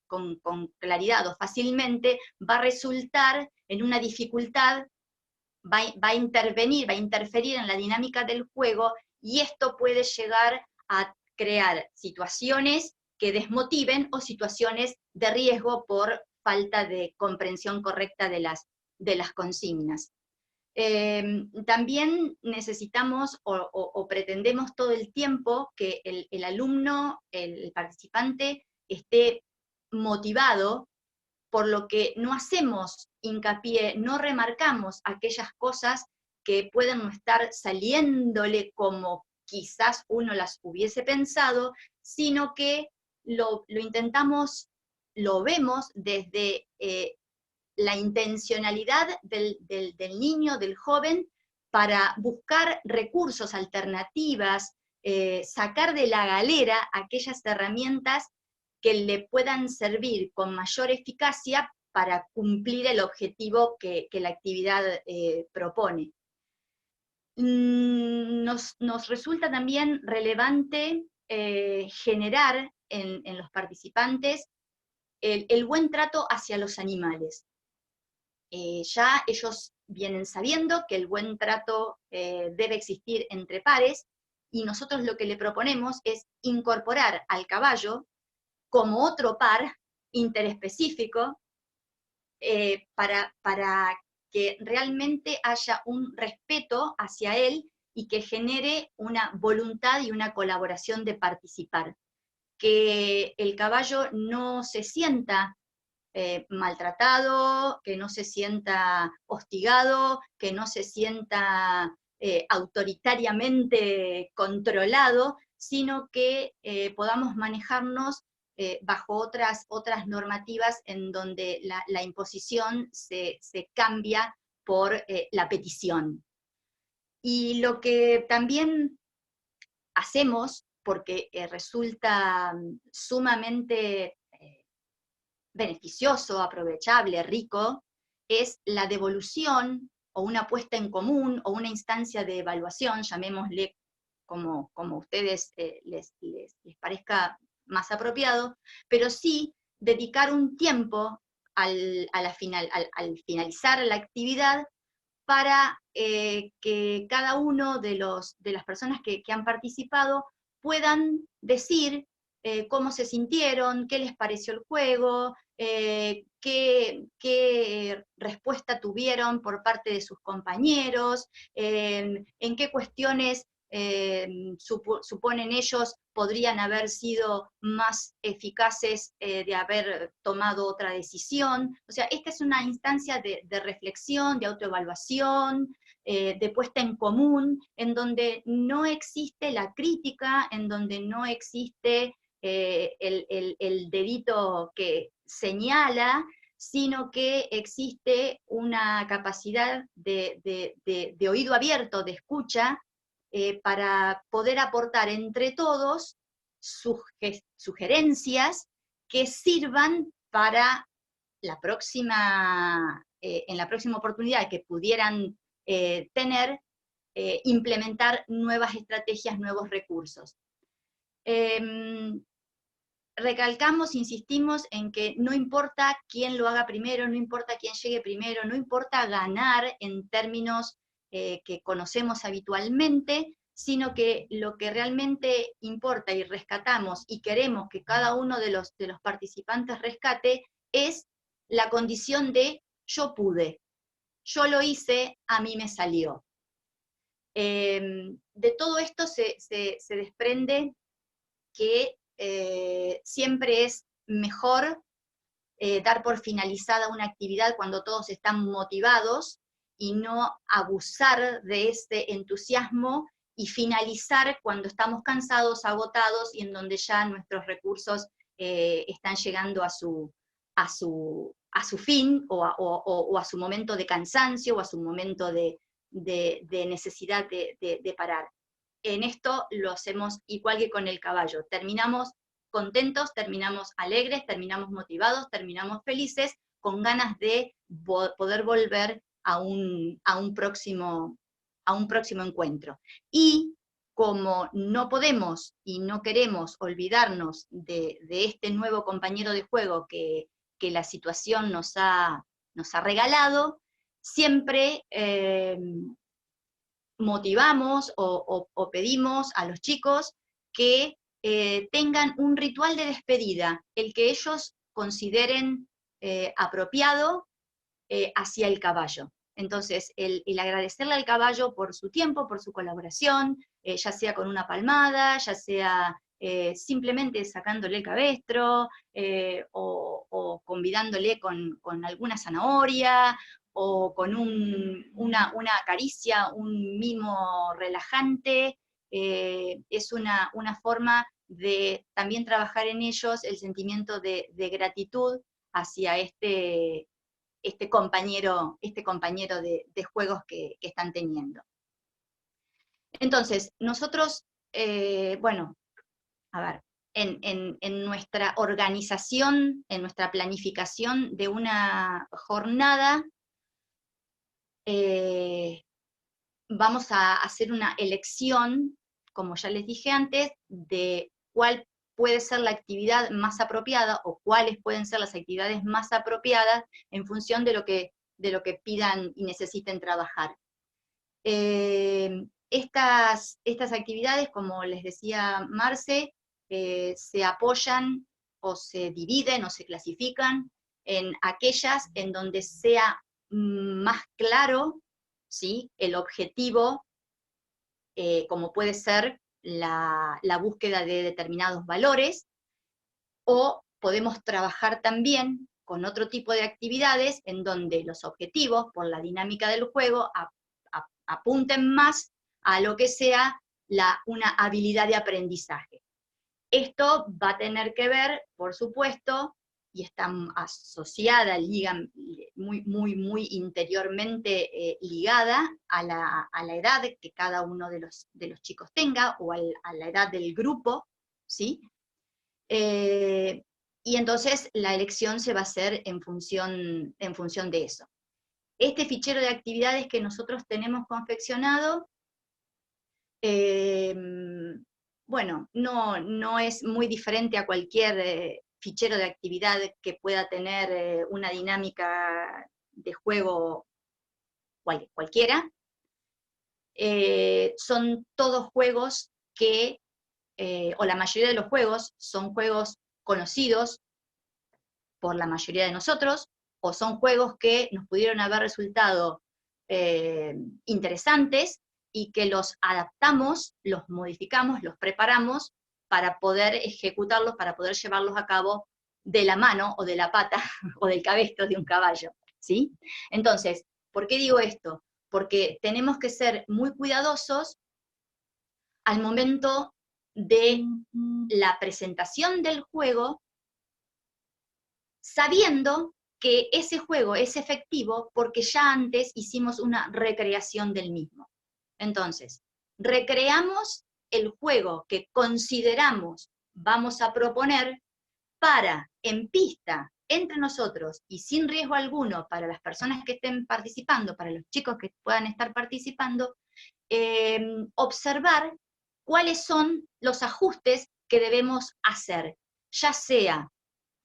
con claridad o fácilmente, va a resultar en una dificultad, va a interferir en la dinámica del juego, y esto puede llegar a crear situaciones que desmotiven, o situaciones de riesgo por falta de comprensión correcta de las consignas. También necesitamos o pretendemos todo el tiempo que el alumno, el participante, esté motivado, por lo que no hacemos hincapié, no remarcamos aquellas cosas que pueden no estar saliéndole como quizás uno las hubiese pensado, sino que lo intentamos, lo vemos desde la intencionalidad del niño, del joven, para buscar recursos, alternativas, sacar de la galera aquellas herramientas que le puedan servir con mayor eficacia para cumplir el objetivo que la actividad propone. Nos resulta también relevante generar en los participantes el buen trato hacia los animales. Ya ellos vienen sabiendo que el buen trato debe existir entre pares, y nosotros lo que le proponemos es incorporar al caballo como otro par interespecífico para que realmente haya un respeto hacia él y que genere una voluntad y una colaboración de participar. Que el caballo no se sienta maltratado, que no se sienta hostigado, que no se sienta autoritariamente controlado, sino que podamos manejarnos bajo otras normativas en donde la imposición se cambia por la petición. Y lo que también hacemos, porque resulta sumamente beneficioso, aprovechable, rico, es la devolución o una puesta en común o una instancia de evaluación, llamémosle como a ustedes les parezca más apropiado, pero sí dedicar un tiempo al finalizar la actividad para que cada uno de las personas que han participado puedan decir cómo se sintieron, qué les pareció el juego, qué respuesta tuvieron por parte de sus compañeros, en qué cuestiones suponen ellos podrían haber sido más eficaces de haber tomado otra decisión. O sea, esta es una instancia de reflexión, de autoevaluación, de puesta en común, en donde no existe la crítica, en donde no existe el dedito que señala, sino que existe una capacidad de oído abierto, de escucha, para poder aportar entre todos sugerencias que sirvan para la próxima, en la próxima oportunidad que pudieran tener, implementar nuevas estrategias, nuevos recursos. Recalcamos, insistimos en que no importa quién lo haga primero, no importa quién llegue primero, no importa ganar en términos que conocemos habitualmente, sino que lo que realmente importa y rescatamos y queremos que cada uno de los participantes rescate es la condición de yo pude, yo lo hice, a mí me salió. De todo esto se desprende que siempre es mejor dar por finalizada una actividad cuando todos están motivados y no abusar de este entusiasmo y finalizar cuando estamos cansados, agotados y en donde ya nuestros recursos están llegando a su fin o a su momento de cansancio o a su momento de necesidad de parar. En esto lo hacemos igual que con el caballo. Terminamos contentos, terminamos alegres, terminamos motivados, terminamos felices, con ganas de poder volver a un próximo encuentro. Y como no podemos y no queremos olvidarnos de este nuevo compañero de juego que la situación nos ha regalado, siempre motivamos o pedimos a los chicos que tengan un ritual de despedida, el que ellos consideren apropiado hacia el caballo. Entonces, el agradecerle al caballo por su tiempo, por su colaboración, ya sea con una palmada, ya sea simplemente sacándole el cabestro, o convidándole con alguna zanahoria, o con una caricia, un mimo relajante, es una forma de también trabajar en ellos el sentimiento de gratitud hacia este compañero de juegos que están teniendo. Entonces, nosotros, bueno, a ver, en nuestra organización, en nuestra planificación de una jornada, vamos a hacer una elección, como ya les dije antes, de cuál puede ser la actividad más apropiada, o cuáles pueden ser las actividades más apropiadas en función de lo que pidan y necesiten trabajar. Estas actividades, como les decía Marce, se apoyan o se dividen o se clasifican en aquellas en donde sea más claro, ¿sí?, el objetivo, como puede ser la búsqueda de determinados valores, o podemos trabajar también con otro tipo de actividades en donde los objetivos, por la dinámica del juego, apunten más a lo que sea una habilidad de aprendizaje. Esto va a tener que ver, por supuesto, y está asociada, muy interiormente ligada a la edad que cada uno de los chicos tenga, o a la edad del grupo, ¿sí? Y entonces la elección se va a hacer en función de eso. Este fichero de actividades que nosotros tenemos confeccionado, bueno, no es muy diferente a cualquier fichero de actividad que pueda tener una dinámica de juego cualquiera. Son todos juegos que, o la mayoría de los juegos, son juegos conocidos por la mayoría de nosotros, o son juegos que nos pudieron haber resultado interesantes, y que los adaptamos, los modificamos, los preparamos para poder ejecutarlos, para poder llevarlos a cabo de la mano, o de la pata, o del cabestro de un caballo, ¿sí? Entonces, ¿por qué digo esto? Porque tenemos que ser muy cuidadosos al momento de la presentación del juego, sabiendo que ese juego es efectivo porque ya antes hicimos una recreación del mismo. Entonces, recreamos el juego que consideramos vamos a proponer para, en pista, entre nosotros, y sin riesgo alguno para las personas que estén participando, para los chicos que puedan estar participando, observar cuáles son los ajustes que debemos hacer, ya sea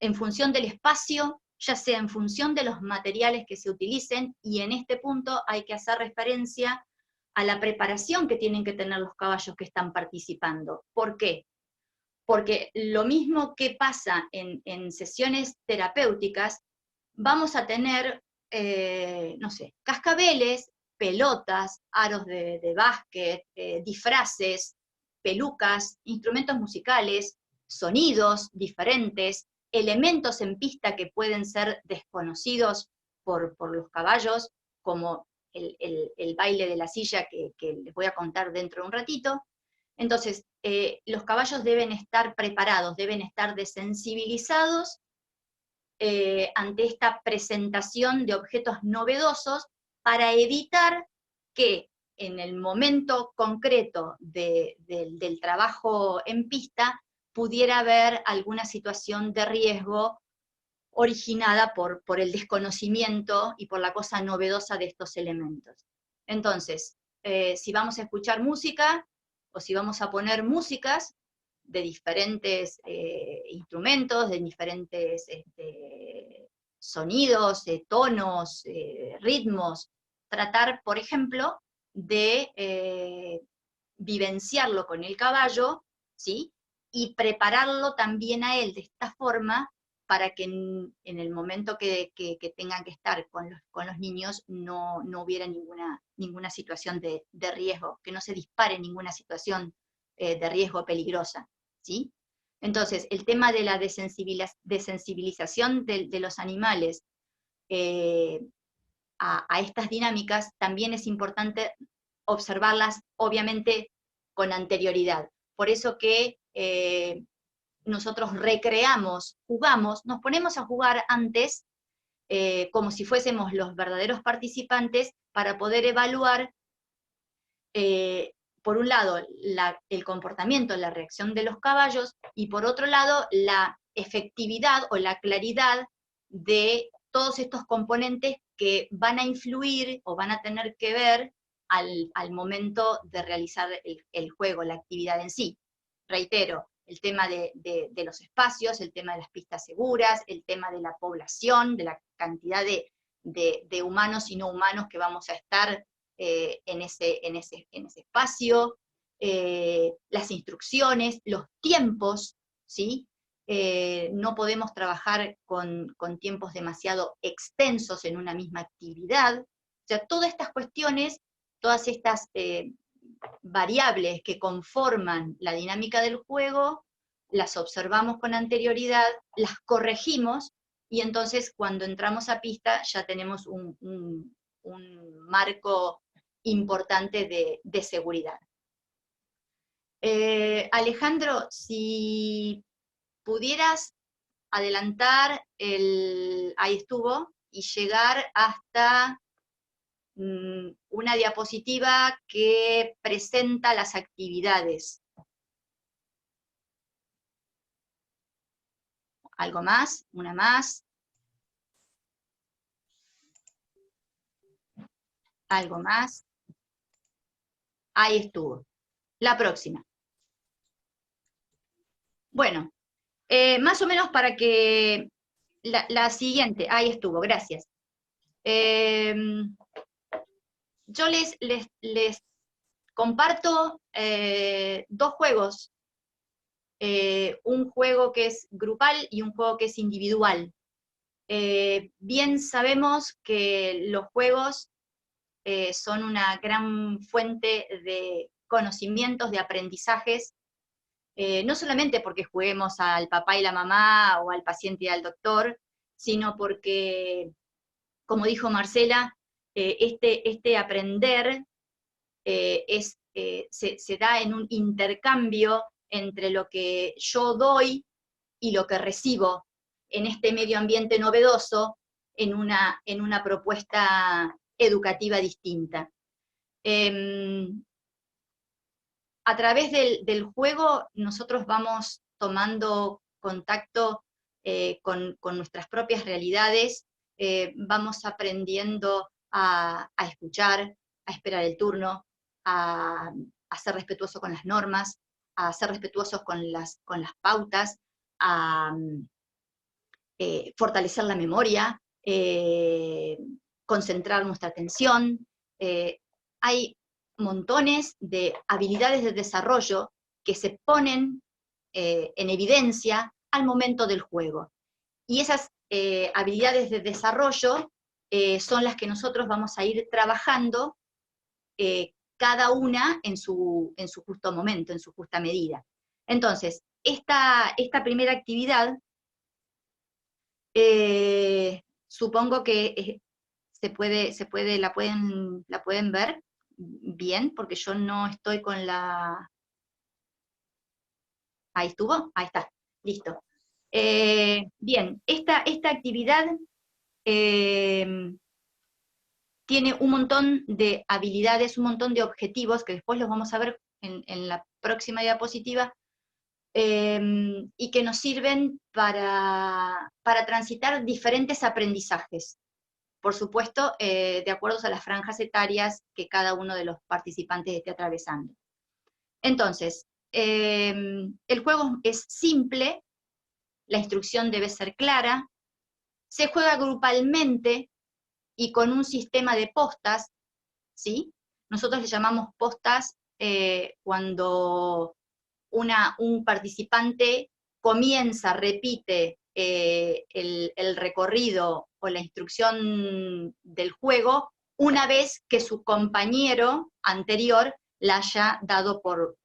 en función del espacio, ya sea en función de los materiales que se utilicen, y en este punto hay que hacer referencia a la preparación que tienen que tener los caballos que están participando. ¿Por qué? Porque lo mismo que pasa en sesiones terapéuticas, vamos a tener, no sé, cascabeles, pelotas, aros de básquet, disfraces, pelucas, instrumentos musicales, sonidos diferentes, elementos en pista que pueden ser desconocidos por los caballos, como el baile de la silla que les voy a contar dentro de un ratito. Entonces, los caballos deben estar preparados, deben estar desensibilizados ante esta presentación de objetos novedosos, para evitar que en el momento concreto del trabajo en pista pudiera haber alguna situación de riesgo originada por el desconocimiento y por la cosa novedosa de estos elementos. Entonces, si vamos a escuchar música, o si vamos a poner músicas de diferentes instrumentos, de diferentes sonidos, tonos, ritmos, tratar, por ejemplo, de vivenciarlo con el caballo, ¿sí?, y prepararlo también a él de esta forma, para que en el momento que tengan que estar con los niños no hubiera ninguna situación de riesgo, que no se dispare ninguna situación de riesgo peligrosa, ¿sí? Entonces, el tema de la desensibilización de los animales a estas dinámicas también es importante observarlas, obviamente, con anterioridad. Por eso que nosotros recreamos, jugamos, nos ponemos a jugar antes, como si fuésemos los verdaderos participantes, para poder evaluar por un lado, el comportamiento, la reacción de los caballos, y por otro lado, la efectividad o la claridad de todos estos componentes que van a influir o van a tener que ver al momento de realizar el juego, la actividad en sí. Reitero, el tema de los espacios, el tema de las pistas seguras, el tema de la población, de la cantidad de humanos y no humanos que vamos a estar en ese espacio, las instrucciones, los tiempos, ¿sí? No podemos trabajar con tiempos demasiado extensos en una misma actividad. O sea, todas estas cuestiones, todas estas variables que conforman la dinámica del juego, las observamos con anterioridad, las corregimos, y entonces cuando entramos a pista ya tenemos un marco importante de seguridad. Alejandro, si pudieras adelantar ahí estuvo, y llegar hasta una diapositiva que presenta las actividades. ¿Algo más? ¿Una más? ¿Algo más? Ahí estuvo. La próxima. Bueno, más o menos para que la siguiente, ahí estuvo, gracias. Yo les comparto dos juegos, un juego que es grupal y un juego que es individual. Bien sabemos que los juegos son una gran fuente de conocimientos, de aprendizajes, no solamente porque juguemos al papá y la mamá, o al paciente y al doctor, sino porque, como dijo Marcela, este aprender se da en un intercambio entre lo que yo doy y lo que recibo en este medio ambiente novedoso, en una propuesta educativa distinta. A través del juego nosotros vamos tomando contacto con nuestras propias realidades, vamos aprendiendo a escuchar, a esperar el turno, a ser respetuoso con las normas, a ser respetuosos con las pautas, a fortalecer la memoria, concentrar nuestra atención. Hay montones de habilidades de desarrollo que se ponen en evidencia al momento del juego. Y esas habilidades de desarrollo son las que nosotros vamos a ir trabajando, cada una en su justo momento, en su justa medida. Entonces, esta primera actividad, supongo que la pueden ver bien, porque yo no estoy con la... Ahí estuvo, ahí está, listo. Bien, esta actividad tiene un montón de habilidades, un montón de objetivos, que después los vamos a ver en la próxima diapositiva, y que nos sirven para transitar diferentes aprendizajes. Por supuesto, de acuerdo a las franjas etarias que cada uno de los participantes esté atravesando. Entonces, el juego es simple, la instrucción debe ser clara, se juega grupalmente y con un sistema de postas, ¿sí? Nosotros le llamamos postas cuando un participante comienza, repite el recorrido o la instrucción del juego una vez que su compañero anterior la haya dado por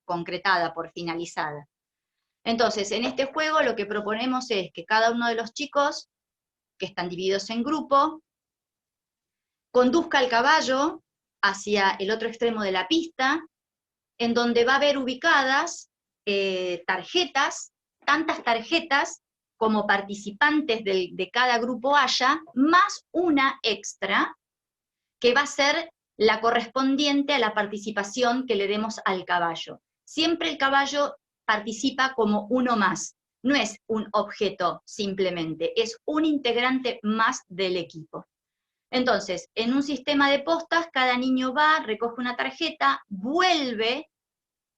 concretada, por finalizada. Entonces, en este juego lo que proponemos es que cada uno de los chicos, que están divididos en grupo, conduzca al caballo hacia el otro extremo de la pista, en donde va a haber ubicadas tarjetas, tantas tarjetas como participantes de cada grupo haya, más una extra, que va a ser la correspondiente a la participación que le demos al caballo. Siempre el caballo participa como uno más, no es un objeto simplemente, es un integrante más del equipo. Entonces, en un sistema de postas, cada niño va, recoge una tarjeta, vuelve,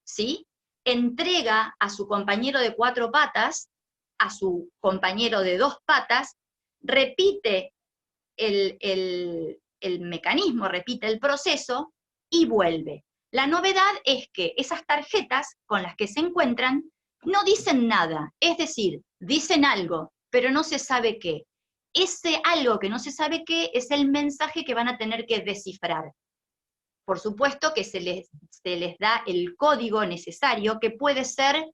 ¿sí? Entrega a su compañero de 4 patas, a su compañero de 2 patas, repite el mecanismo, repite el proceso y vuelve. La novedad es que esas tarjetas con las que se encuentran no dicen nada, es decir, dicen algo, pero no se sabe qué. Ese algo que no se sabe qué es el mensaje que van a tener que descifrar. Por supuesto que se les da el código necesario, que puede ser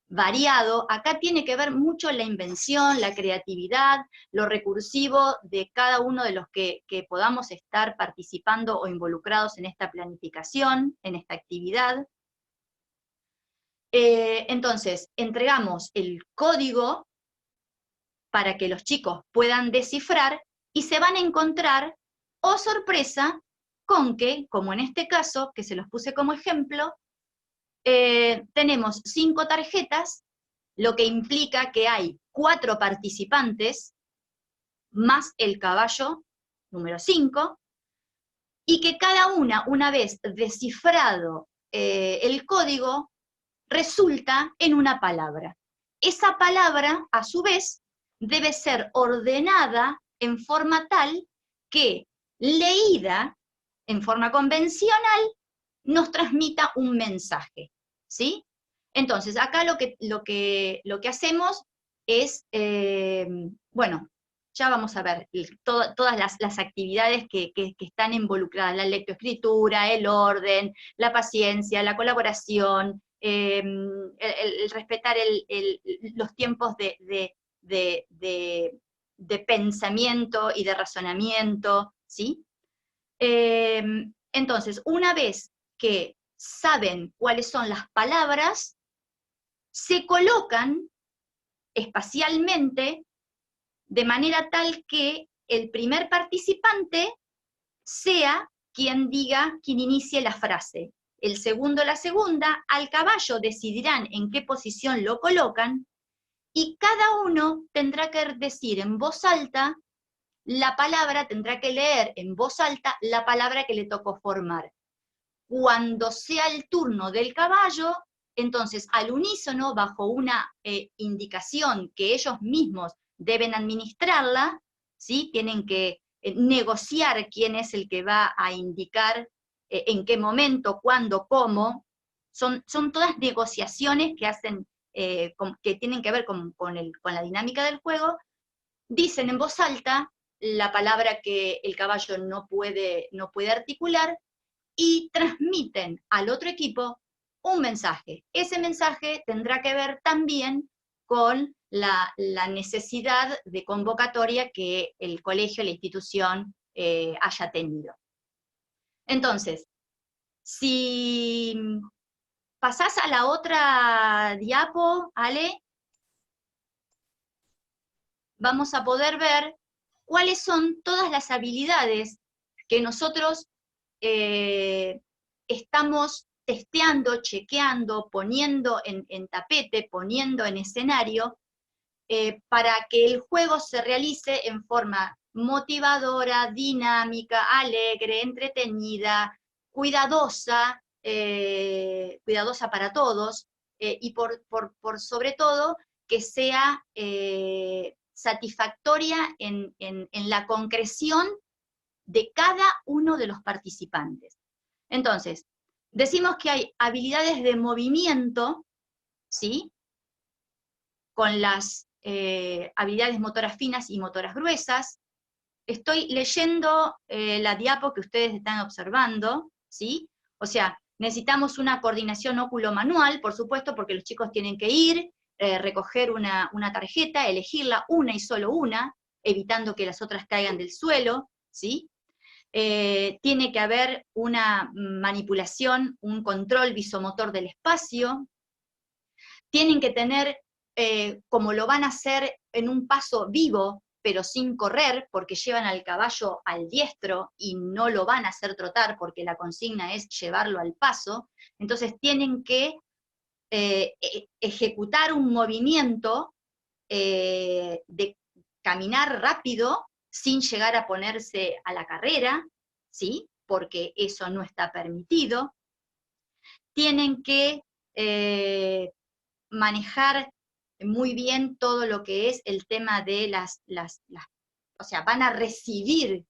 variado. Acá tiene que ver mucho la invención, la creatividad, lo recursivo de cada uno de los que podamos estar participando o involucrados en esta planificación, en esta actividad. Entonces, entregamos el código para que los chicos puedan descifrar y se van a encontrar, oh sorpresa, con que, como en este caso, que se los puse como ejemplo, tenemos 5 tarjetas, lo que implica que hay 4 participantes, más el caballo número 5, y que cada una vez descifrado el código, resulta en una palabra. Esa palabra, a su vez, debe ser ordenada en forma tal que, leída en forma convencional, nos transmita un mensaje, ¿sí? Entonces, acá lo que hacemos es, bueno, ya vamos a ver todas las actividades que están involucradas, la lectoescritura, el orden, la paciencia, la colaboración, el respetar los tiempos de pensamiento y de razonamiento, ¿sí? Entonces, una vez que saben cuáles son las palabras, se colocan espacialmente de manera tal que el primer participante sea quien inicie la frase. El segundo, la segunda, al caballo decidirán en qué posición lo colocan, y cada uno tendrá que decir en voz alta la palabra, tendrá que leer en voz alta la palabra que le tocó formar. Cuando sea el turno del caballo, entonces al unísono, bajo una indicación que ellos mismos deben administrarla, ¿sí? Tienen que negociar quién es el que va a indicar en qué momento, cuándo, cómo. Son todas negociaciones que hacen, que tienen que ver con la dinámica del juego. Dicen en voz alta la palabra que el caballo no puede articular, y transmiten al otro equipo un mensaje. Ese mensaje tendrá que ver también con la necesidad de convocatoria que el colegio, la institución haya tenido. Entonces, si pasás a la otra diapo, Ale, vamos a poder ver cuáles son todas las habilidades que nosotros estamos testeando, chequeando, poniendo en tapete, poniendo en escenario, para que el juego se realice en forma motivadora, dinámica, alegre, entretenida, cuidadosa, cuidadosa para todos, y por sobre todo que sea satisfactoria en la concreción de cada uno de los participantes. Entonces, decimos que hay habilidades de movimiento, ¿sí? Con las habilidades motoras finas y motoras gruesas. Estoy leyendo la diapo que ustedes están observando, ¿sí? O sea, necesitamos una coordinación óculo-manual, por supuesto, porque los chicos tienen que ir, recoger una tarjeta, elegirla una y solo una, evitando que las otras caigan del suelo, ¿sí? Tiene que haber una manipulación, un control visomotor del espacio, tienen que tener, como lo van a hacer en un paso vivo, pero sin correr, porque llevan al caballo al diestro y no lo van a hacer trotar, porque la consigna es llevarlo al paso. Entonces tienen que ejecutar un movimiento de caminar rápido sin llegar a ponerse a la carrera, ¿sí? Porque eso no está permitido. Tienen que manejar muy bien todo lo que es el tema de o sea, van a recibir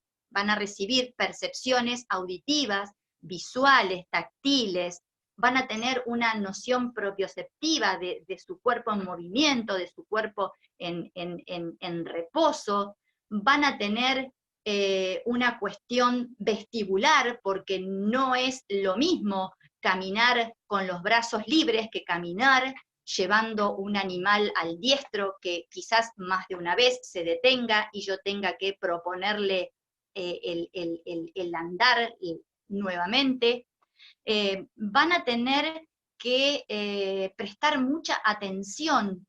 percepciones auditivas, visuales, táctiles, van a tener una noción propioceptiva de su cuerpo en movimiento, de su cuerpo en reposo, van a tener una cuestión vestibular, porque no es lo mismo caminar con los brazos libres que caminar llevando un animal al diestro, que quizás más de una vez se detenga y yo tenga que proponerle el andar nuevamente. Van a tener que prestar mucha atención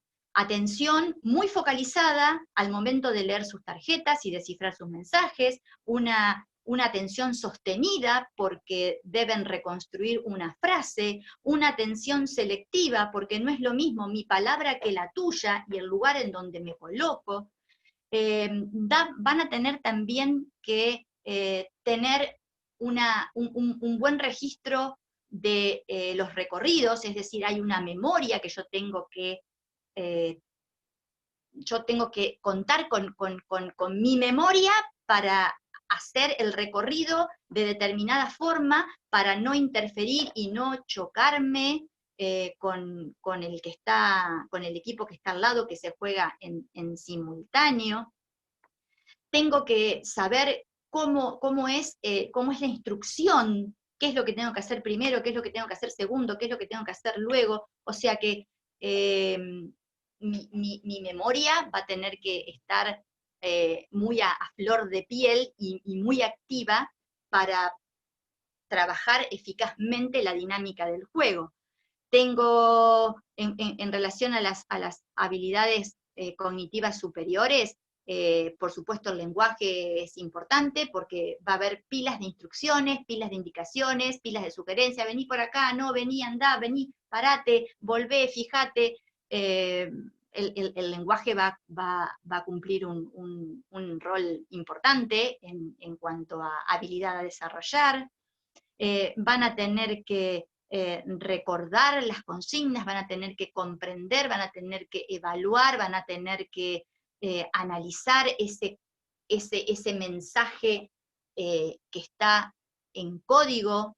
muy focalizada al momento de leer sus tarjetas y descifrar sus mensajes, una atención sostenida porque deben reconstruir una frase, una atención selectiva porque no es lo mismo mi palabra que la tuya y el lugar en donde me coloco. Van a tener también que tener un buen registro de los recorridos, es decir, hay una memoria que yo tengo que contar con mi memoria para hacer el recorrido de determinada forma, para no interferir y no chocarme con el equipo que está al lado, que se juega en simultáneo. Tengo que saber cómo es la instrucción, qué es lo que tengo que hacer primero, qué es lo que tengo que hacer segundo, qué es lo que tengo que hacer luego, o sea que mi memoria va a tener que estar muy a flor de piel y muy activa para trabajar eficazmente la dinámica del juego. Tengo, en relación a las habilidades cognitivas superiores, por supuesto el lenguaje es importante porque va a haber pilas de instrucciones, pilas de indicaciones, pilas de sugerencias, vení por acá, no, vení, andá, vení, parate, volvé, fíjate. El lenguaje va a cumplir un rol importante en cuanto a habilidad a desarrollar. Van a tener que recordar las consignas, van a tener que comprender, van a tener que evaluar, van a tener que analizar ese mensaje que está en código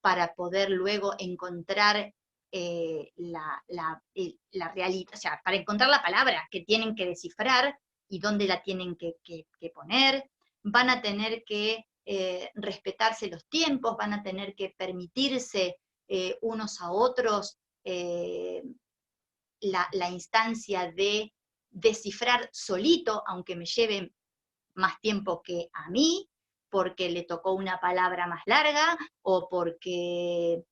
para poder luego encontrar la realidad, o sea, para encontrar la palabra que tienen que descifrar y dónde la tienen que poner. Van a tener que respetarse los tiempos, van a tener que permitirse unos a otros la instancia de descifrar solito, aunque me lleve más tiempo que a mí, porque le tocó una palabra más larga, o porque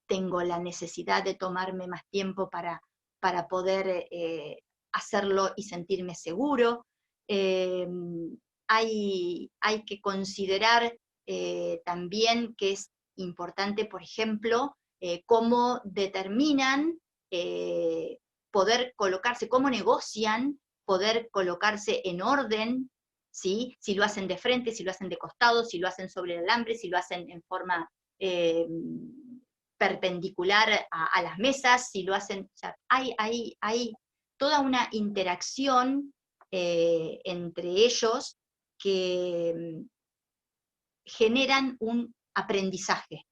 tengo la necesidad de tomarme más tiempo para poder hacerlo y sentirme seguro. Hay que considerar también que es importante, por ejemplo, cómo determinan poder colocarse, cómo negocian poder colocarse en orden, ¿sí? Si lo hacen de frente, si lo hacen de costado, si lo hacen sobre el alambre, si lo hacen en forma perpendicular a las mesas, si lo hacen, o sea, hay toda una interacción entre ellos que generan un aprendizaje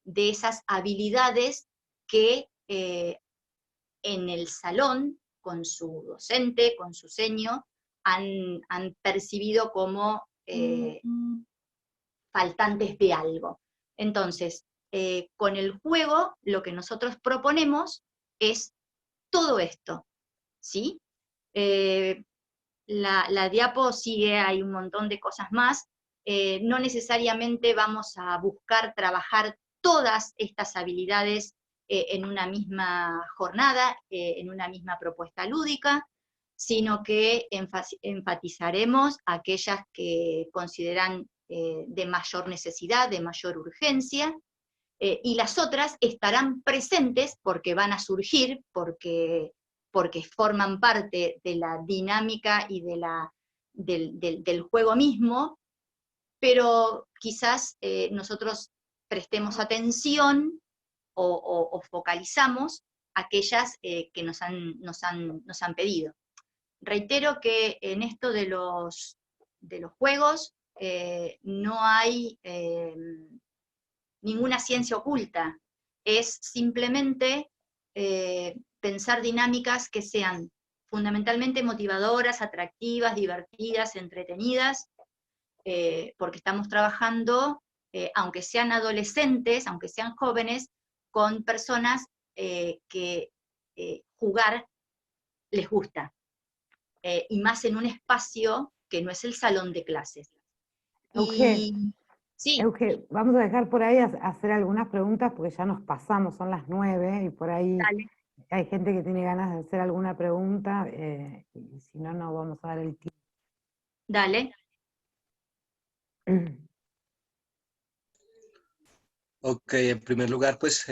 de esas habilidades que en el salón, con su docente, con su seño, han percibido como faltantes de algo. Entonces, con el juego, lo que nosotros proponemos es todo esto, ¿sí? La diapo sigue, hay un montón de cosas más. No necesariamente vamos a buscar trabajar todas estas habilidades en una misma jornada, en una misma propuesta lúdica, sino que enfatizaremos aquellas que consideran de mayor necesidad, de mayor urgencia, y las otras estarán presentes porque van a surgir, porque forman parte de la dinámica y del juego mismo, pero quizás nosotros prestemos atención o focalizamos aquellas que nos han pedido. Reitero que en esto de los juegos no hay ninguna ciencia oculta, es simplemente pensar dinámicas que sean fundamentalmente motivadoras, atractivas, divertidas, entretenidas, porque estamos trabajando, aunque sean adolescentes, aunque sean jóvenes, con personas que jugar les gusta, y más en un espacio que no es el salón de clases. Euge, Sí. Euge, vamos a dejar por ahí hacer algunas preguntas porque ya nos pasamos, son las 9 y por ahí Dale. hay gente que tiene ganas de hacer alguna pregunta, y si no, no vamos a dar el tiempo. Dale. Ok, en primer lugar, pues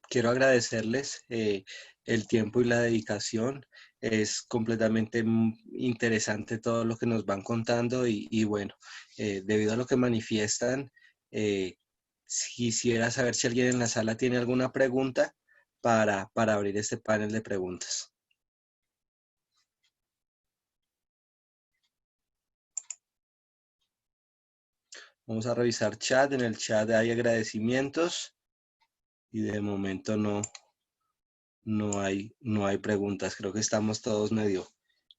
quiero agradecerles el tiempo y la dedicación. Es completamente interesante todo lo que nos van contando y bueno, debido a lo que manifiestan, quisiera saber si alguien en la sala tiene alguna pregunta para abrir este panel de preguntas. Vamos a revisar chat. En el chat hay agradecimientos y de momento no hay preguntas. Creo que estamos todos medio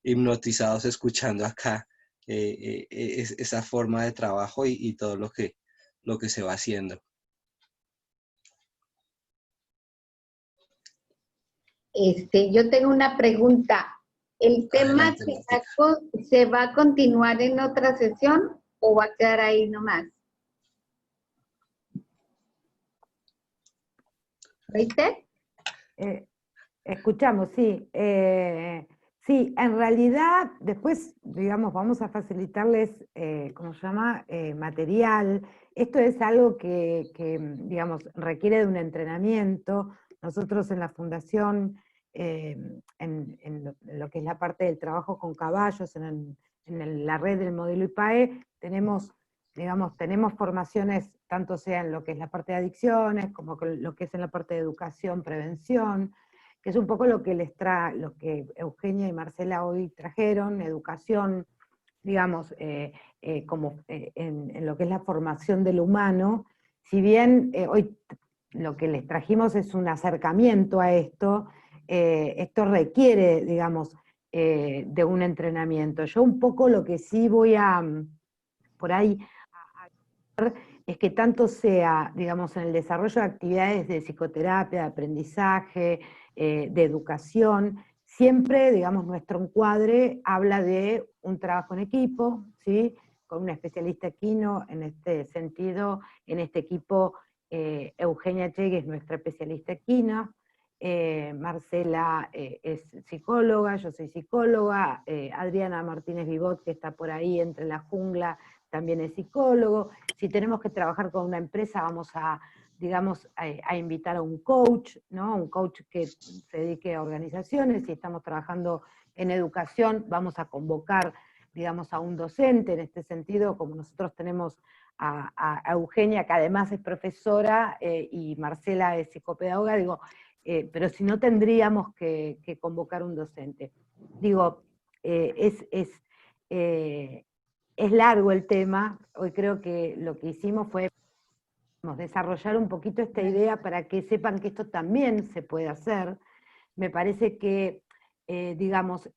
hipnotizados escuchando acá esa forma de trabajo y todo lo que se va haciendo. Yo tengo una pregunta. ¿El tema Adelante, Martica. se va a continuar en otra sesión o va a quedar ahí nomás? ¿Oíste? Escuchamos, sí. Sí, en realidad, después, digamos, vamos a facilitarles, ¿cómo se llama? Material. Esto es algo que, digamos, requiere de un entrenamiento. Nosotros en la Fundación, en lo que es la parte del trabajo con caballos, en la red del modelo IPAE, tenemos, digamos, tenemos formaciones, tanto sea en lo que es la parte de adicciones, como lo que es en la parte de educación, prevención, que es un poco lo que lo que Eugenia y Marcela hoy trajeron, educación, digamos, como en lo que es la formación del humano. Si bien hoy lo que les trajimos es un acercamiento a esto, esto requiere, digamos, de un entrenamiento. Yo un poco lo que sí voy a, por ahí, es que tanto sea, digamos, en el desarrollo de actividades de psicoterapia, de aprendizaje, de educación, siempre, digamos, nuestro encuadre habla de un trabajo en equipo, ¿sí? Con un especialista equino, en este sentido, en este equipo, Eugenia Chegue es nuestra especialista equina, Marcela es psicóloga, yo soy psicóloga, Adriana Martínez Vivot, que está por ahí entre la jungla, también es psicólogo. Si tenemos que trabajar con una empresa, vamos a, digamos, a invitar a un coach, ¿no? Un coach que se dedique a organizaciones. Si estamos trabajando en educación, vamos a convocar, digamos, a un docente. En este sentido, como nosotros tenemos a Eugenia, que además es profesora, y Marcela es psicopedagoga, digo, pero si no tendríamos que convocar un docente. Digo, es largo el tema. Hoy creo que lo que hicimos fue desarrollar un poquito esta idea para que sepan que esto también se puede hacer. Me parece que, digamos,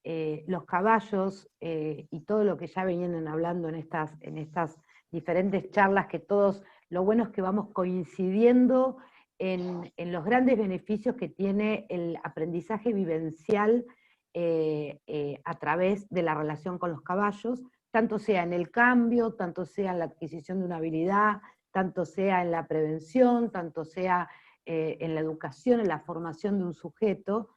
los caballos y todo lo que ya venían hablando en estas diferentes charlas, que todos, lo bueno es que vamos coincidiendo en los grandes beneficios que tiene el aprendizaje vivencial a través de la relación con los caballos, tanto sea en el cambio, tanto sea en la adquisición de una habilidad, tanto sea en la prevención, tanto sea en la educación, en la formación de un sujeto,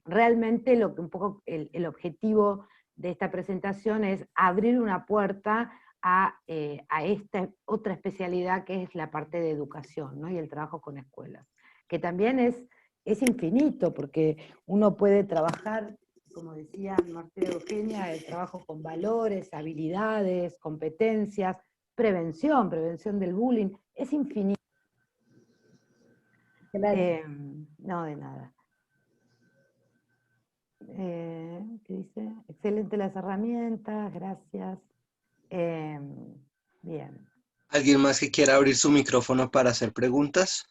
realmente lo que un poco el objetivo de esta presentación es abrir una puerta a esta otra especialidad que es la parte de educación, ¿no? Y el trabajo con escuelas, que también es infinito, porque uno puede trabajar, como decía Marcela Eugenia, el trabajo con valores, habilidades, competencias, prevención del bullying, es infinito. No, de nada. ¿Qué dice? Excelente las herramientas, gracias. Bien. ¿Alguien más que quiera abrir su micrófono para hacer preguntas?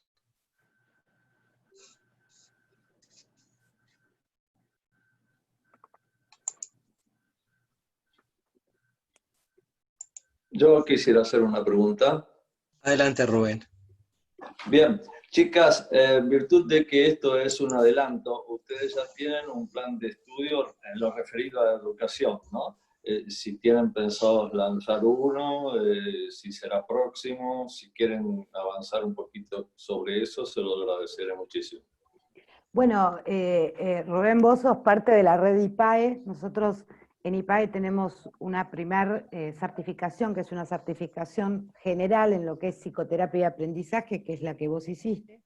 Yo quisiera hacer una pregunta. Adelante, Rubén. Bien, chicas, en virtud de que esto es un adelanto, ustedes ya tienen un plan de estudio en lo referido a la educación, ¿no? Si tienen pensado lanzar uno, si será próximo, si quieren avanzar un poquito sobre eso, se lo agradeceré muchísimo. Bueno, Rubén, vos sos parte de la red IPAE. Nosotros en IPAE tenemos una primer certificación, que es una certificación general en lo que es psicoterapia y aprendizaje, que es la que vos hiciste.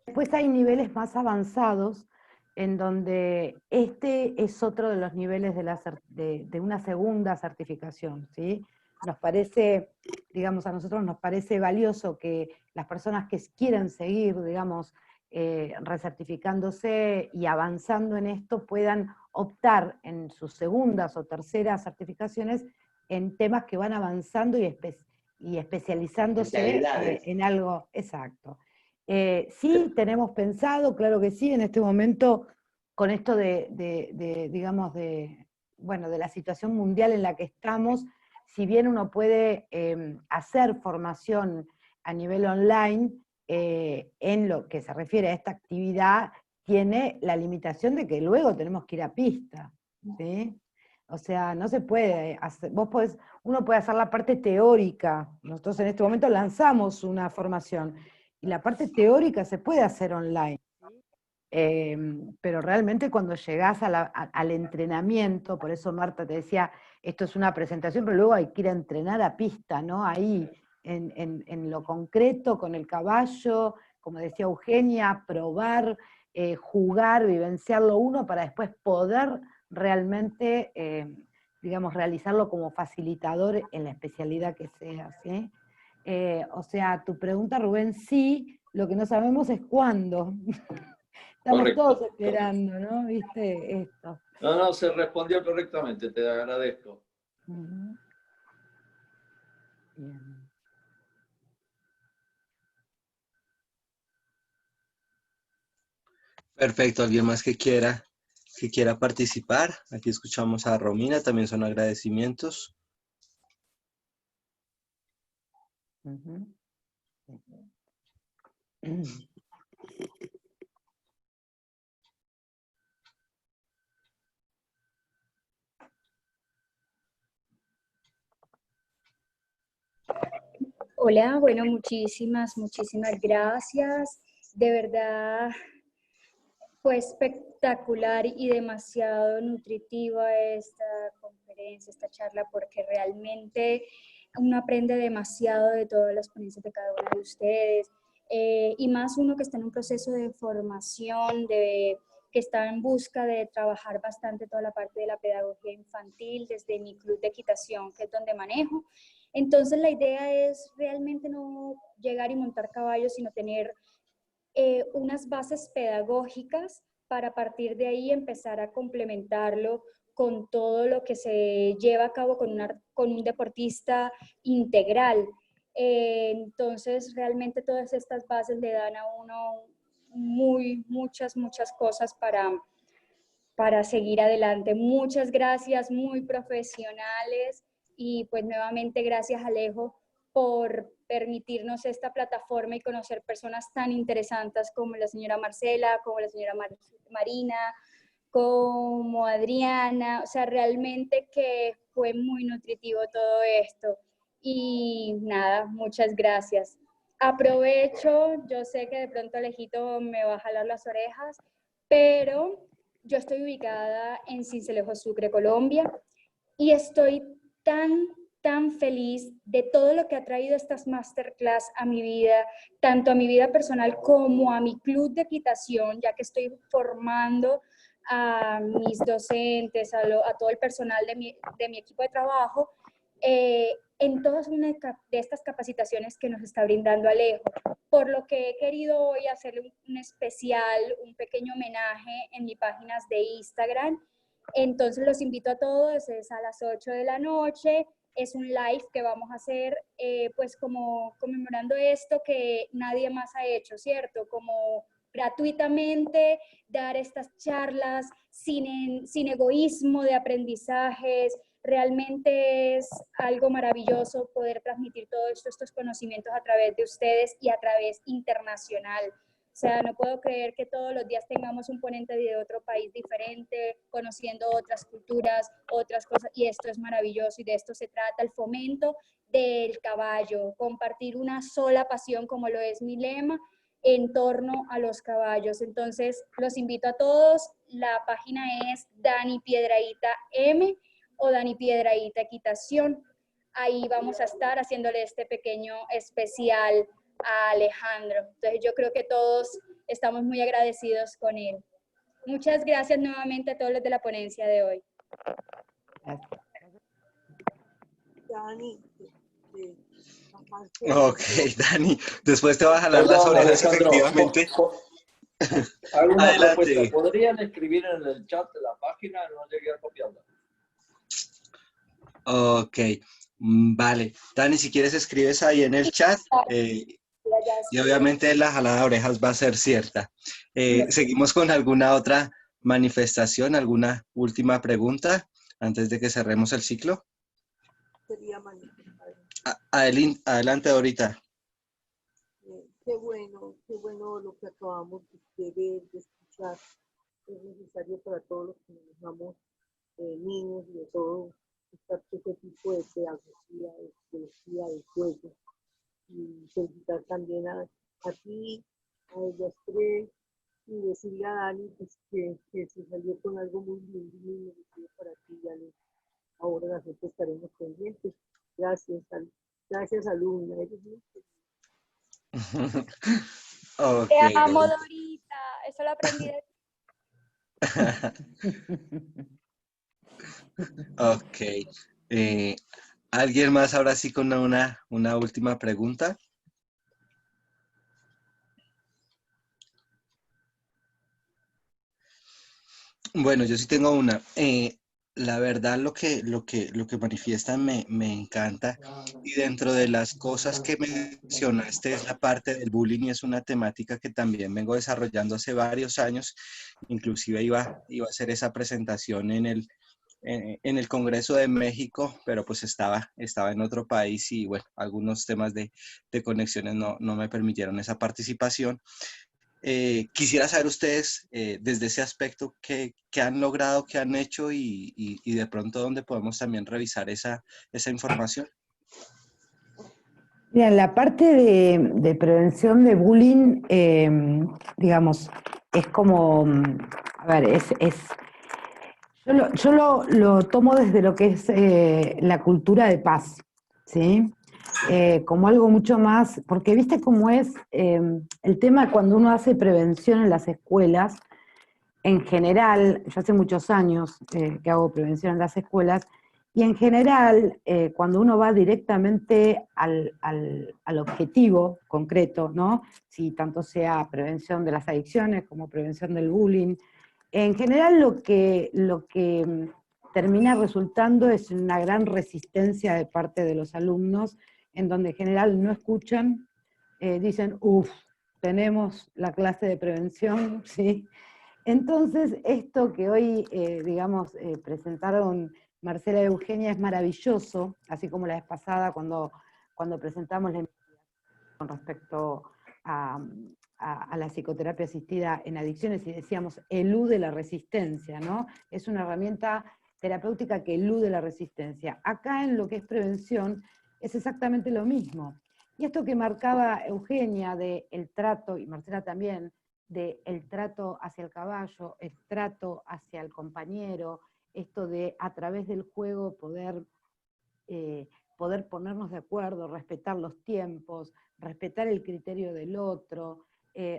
Después hay niveles más avanzados, en donde este es otro de los niveles de una segunda certificación, ¿sí? Nos parece, digamos, a nosotros nos parece valioso que las personas que quieran seguir, digamos, recertificándose y avanzando en esto puedan optar en sus segundas o terceras certificaciones en temas que van avanzando y especializándose en algo exacto. Sí, tenemos pensado, claro que sí, en este momento, con esto digamos, bueno, de la situación mundial en la que estamos, si bien uno puede hacer formación a nivel online, en lo que se refiere a esta actividad, tiene la limitación de que luego tenemos que ir a pista, ¿sí? O sea, no se puede hacer, uno puede hacer la parte teórica. Nosotros en este momento lanzamos una formación, y la parte teórica se puede hacer online. Pero realmente cuando llegás al entrenamiento, por eso Marta te decía, esto es una presentación, pero luego hay que ir a entrenar a pista, ¿no? Ahí, en lo concreto, con el caballo, como decía Eugenia, probar, jugar, vivenciarlo uno, para después poder realmente, digamos, realizarlo como facilitador en la especialidad que sea, ¿sí? O sea, tu pregunta, Rubén, sí, lo que no sabemos es cuándo. Estamos Correcto. todos esperando, ¿no? ¿Viste esto? No, se respondió correctamente, te agradezco. Uh-huh. Bien. Perfecto, ¿alguien más que quiera participar? Aquí escuchamos a Romina, también son agradecimientos. Uh-huh. Hola, bueno, muchísimas gracias. De verdad fue espectacular y demasiado nutritiva esta conferencia, esta charla, porque realmente uno aprende demasiado de todas las ponencias de cada una de ustedes, y más uno que está en un proceso de formación, que está en busca de trabajar bastante toda la parte de la pedagogía infantil desde mi club de equitación, que es donde manejo. Entonces la idea es realmente no llegar y montar caballos, sino tener unas bases pedagógicas para a partir de ahí empezar a complementarlo con todo lo que se lleva a cabo con un deportista integral. Entonces realmente todas estas bases le dan a uno muchas cosas para seguir adelante. Muchas gracias, muy profesionales, y pues nuevamente gracias, Alejo, por permitirnos esta plataforma y conocer personas tan interesantes como la señora Marcela, como la señora Marina, como Adriana. O sea, realmente que fue muy nutritivo todo esto. Y nada, muchas gracias. Aprovecho, yo sé que de pronto Alejito me va a jalar las orejas, pero yo estoy ubicada en Sincelejo, Sucre, Colombia, y estoy tan feliz de todo lo que ha traído estas masterclass a mi vida, tanto a mi vida personal como a mi club de equitación, ya que estoy formando a mis docentes, a todo el personal de mi equipo de trabajo, en todas una de estas capacitaciones que nos está brindando Alejo, por lo que he querido hoy hacerle un especial, un pequeño homenaje en mis páginas de Instagram. Entonces los invito a todos, es a las 8 de la noche, es un live que vamos a hacer pues como conmemorando esto que nadie más ha hecho, ¿cierto? Como gratuitamente dar estas charlas sin egoísmo de aprendizajes. Realmente es algo maravilloso poder transmitir todos estos conocimientos a través de ustedes y a través internacional. O sea, no puedo creer que todos los días tengamos un ponente de otro país diferente, conociendo otras culturas, otras cosas, y esto es maravilloso y de esto se trata, el fomento del caballo, compartir una sola pasión como lo es mi lema en torno a los caballos. Entonces, los invito a todos, la página es Dani Piedrahita M o Dani Piedrahita Equitación. Ahí vamos a estar haciéndole este pequeño especial a Alejandro. Entonces yo creo que todos estamos muy agradecidos con él. Muchas gracias nuevamente a todos los de la ponencia de hoy. Dani, Ok, Dani, después te va a jalar las orejas, Alejandro, efectivamente. hago una Adelante. propuesta. ¿Podrían escribir en el chat de la página? No llegué a copiarla. Ok, vale. Dani, si quieres escribes ahí en el chat y obviamente la jalada de orejas va a ser cierta. Seguimos con alguna otra manifestación, alguna última pregunta antes de que cerremos el ciclo. Sería manifestar. Adelante ahorita. Qué bueno lo que acabamos de ver, de escuchar. Es necesario para todos los que manejamos niños y de todo este tipo de pedagogía, de psicología, de juego. Y felicitar también a ti, a ellas tres, y decirle a Dani pues, que se salió con algo muy lindo y muy merecido para ti, Dani. Ahora nosotros estaremos pendientes. Gracias, alumna. Eres muy Okay, Te amo, Dorita. Eso lo aprendí de Ok. ¿Alguien más ahora sí con una última pregunta? Bueno, yo sí tengo una. La verdad, lo que manifiestan me encanta. Y dentro de las cosas que mencionaste es la parte del bullying y es una temática que también vengo desarrollando hace varios años. Inclusive iba a hacer esa presentación en el Congreso de México, pero pues estaba en otro país y bueno, algunos temas de conexiones no me permitieron esa participación. Quisiera saber ustedes desde ese aspecto qué han logrado, qué han hecho y de pronto dónde podemos también revisar esa información. Mira, en la parte de prevención de bullying, digamos, es como, a ver, yo lo tomo desde lo que es la cultura de paz, ¿sí? Como algo mucho más, porque viste cómo es el tema cuando uno hace prevención en las escuelas, en general, yo hace muchos años que hago prevención en las escuelas, y en general, cuando uno va directamente al objetivo concreto, ¿no? Si tanto sea prevención de las adicciones como prevención del bullying, en general lo que termina resultando es una gran resistencia de parte de los alumnos, en donde en general no escuchan, dicen, tenemos la clase de prevención, ¿sí? Entonces, esto que hoy, digamos, presentaron Marcela y Eugenia es maravilloso, así como la vez pasada cuando presentamos la investigación con respecto a la psicoterapia asistida en adicciones y decíamos, elude la resistencia, ¿no? Es una herramienta terapéutica que elude la resistencia. Acá en lo que es prevención es exactamente lo mismo. Y esto que marcaba Eugenia de el trato, y Marcela también, de el trato hacia el caballo, el trato hacia el compañero, esto de a través del juego poder ponernos de acuerdo, respetar los tiempos, respetar el criterio del otro,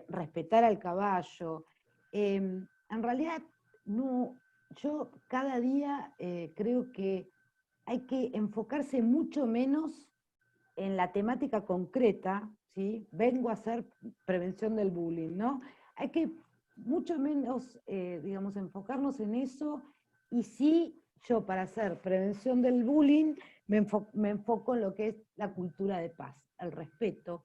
respetar al caballo. En realidad, no, yo cada día creo que hay que enfocarse mucho menos en la temática concreta, ¿sí? Vengo a hacer prevención del bullying, ¿no? Hay que mucho menos, digamos, enfocarnos en eso, y sí, yo para hacer prevención del bullying me enfoco en lo que es la cultura de paz, el respeto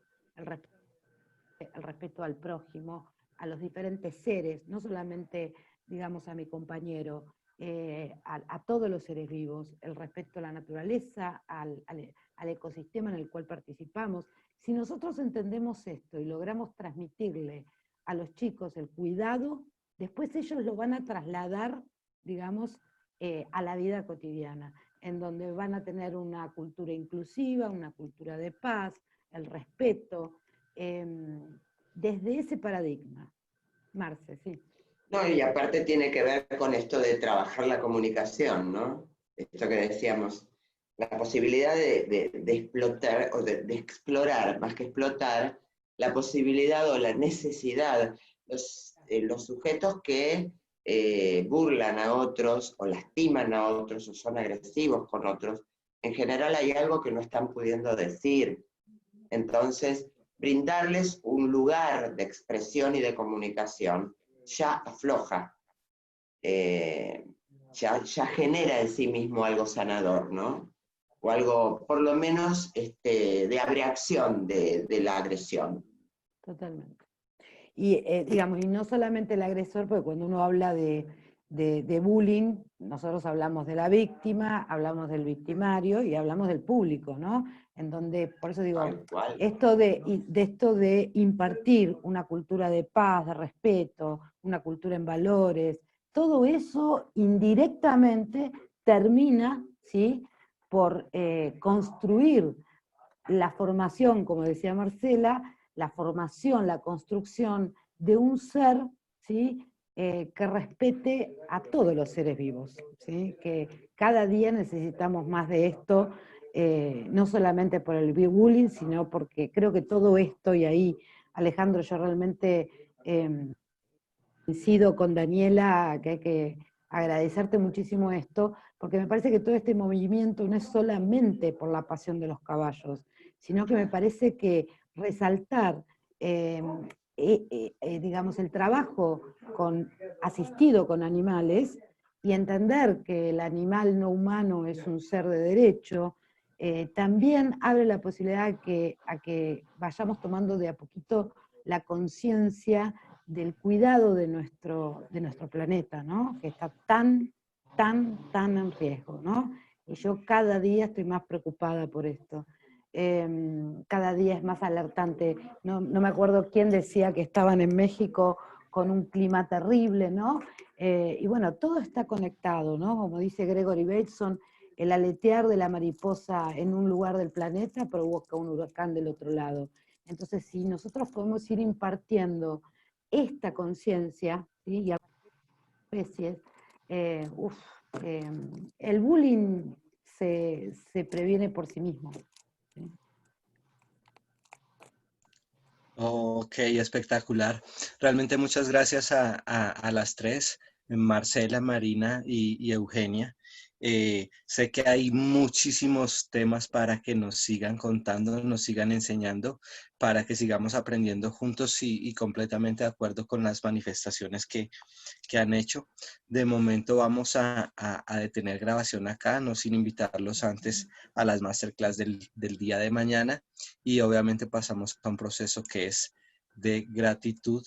al prójimo, a los diferentes seres, no solamente, digamos, a mi compañero, a todos los seres vivos, el respeto a la naturaleza, al ecosistema en el cual participamos. Si nosotros entendemos esto y logramos transmitirle a los chicos el cuidado, después ellos lo van a trasladar, digamos, a la vida cotidiana, en donde van a tener una cultura inclusiva, una cultura de paz, el respeto, desde ese paradigma. Marce, sí. No, y aparte tiene que ver con esto de trabajar la comunicación, ¿no? Esto que decíamos, la posibilidad de explotar, o de explorar, más que explotar, la posibilidad o la necesidad, los sujetos que burlan a otros, o lastiman a otros, o son agresivos con otros, en general hay algo que no están pudiendo decir. Entonces, brindarles un lugar de expresión y de comunicación ya afloja, ya genera en sí mismo algo sanador, ¿no? O algo, por lo menos, de abreacción de la agresión. Totalmente. Y, digamos, y no solamente el agresor, porque cuando uno habla de bullying, nosotros hablamos de la víctima, hablamos del victimario y hablamos del público, ¿no? En donde, por eso digo, esto de impartir una cultura de paz, de respeto, una cultura en valores, todo eso indirectamente termina, ¿sí?, por construir la formación, como decía Marcela, la formación, la construcción de un ser, ¿sí?, que respete a todos los seres vivos, ¿sí?, que cada día necesitamos más de esto, no solamente por el bullying, sino porque creo que todo esto, y ahí, Alejandro, yo realmente coincido con Daniela, que hay que agradecerte muchísimo esto, porque me parece que todo este movimiento no es solamente por la pasión de los caballos, sino que me parece que resaltar, digamos, el trabajo asistido con animales, y entender que el animal no humano es un ser de derecho, también abre la posibilidad a que vayamos tomando de a poquito la conciencia del cuidado de nuestro planeta, ¿no?, que está tan en riesgo, ¿no? Y yo cada día estoy más preocupada por esto. Cada día es más alertante. No me acuerdo quién decía que estaban en México con un clima terrible, ¿no? Y bueno, todo está conectado, ¿no? Como dice Gregory Bateson, el aletear de la mariposa en un lugar del planeta provoca un huracán del otro lado. Entonces, si nosotros podemos ir impartiendo esta conciencia, ¿sí?, y a especies, el bullying se previene por sí mismo. ¿Sí? Ok, espectacular. Realmente muchas gracias a las tres, Marcela, Marina y Eugenia. Sé que hay muchísimos temas para que nos sigan contando, nos sigan enseñando, para que sigamos aprendiendo juntos y completamente de acuerdo con las manifestaciones que han hecho. De momento vamos a detener grabación acá, no sin invitarlos antes a las masterclass del día de mañana, y obviamente pasamos a un proceso que es de gratitud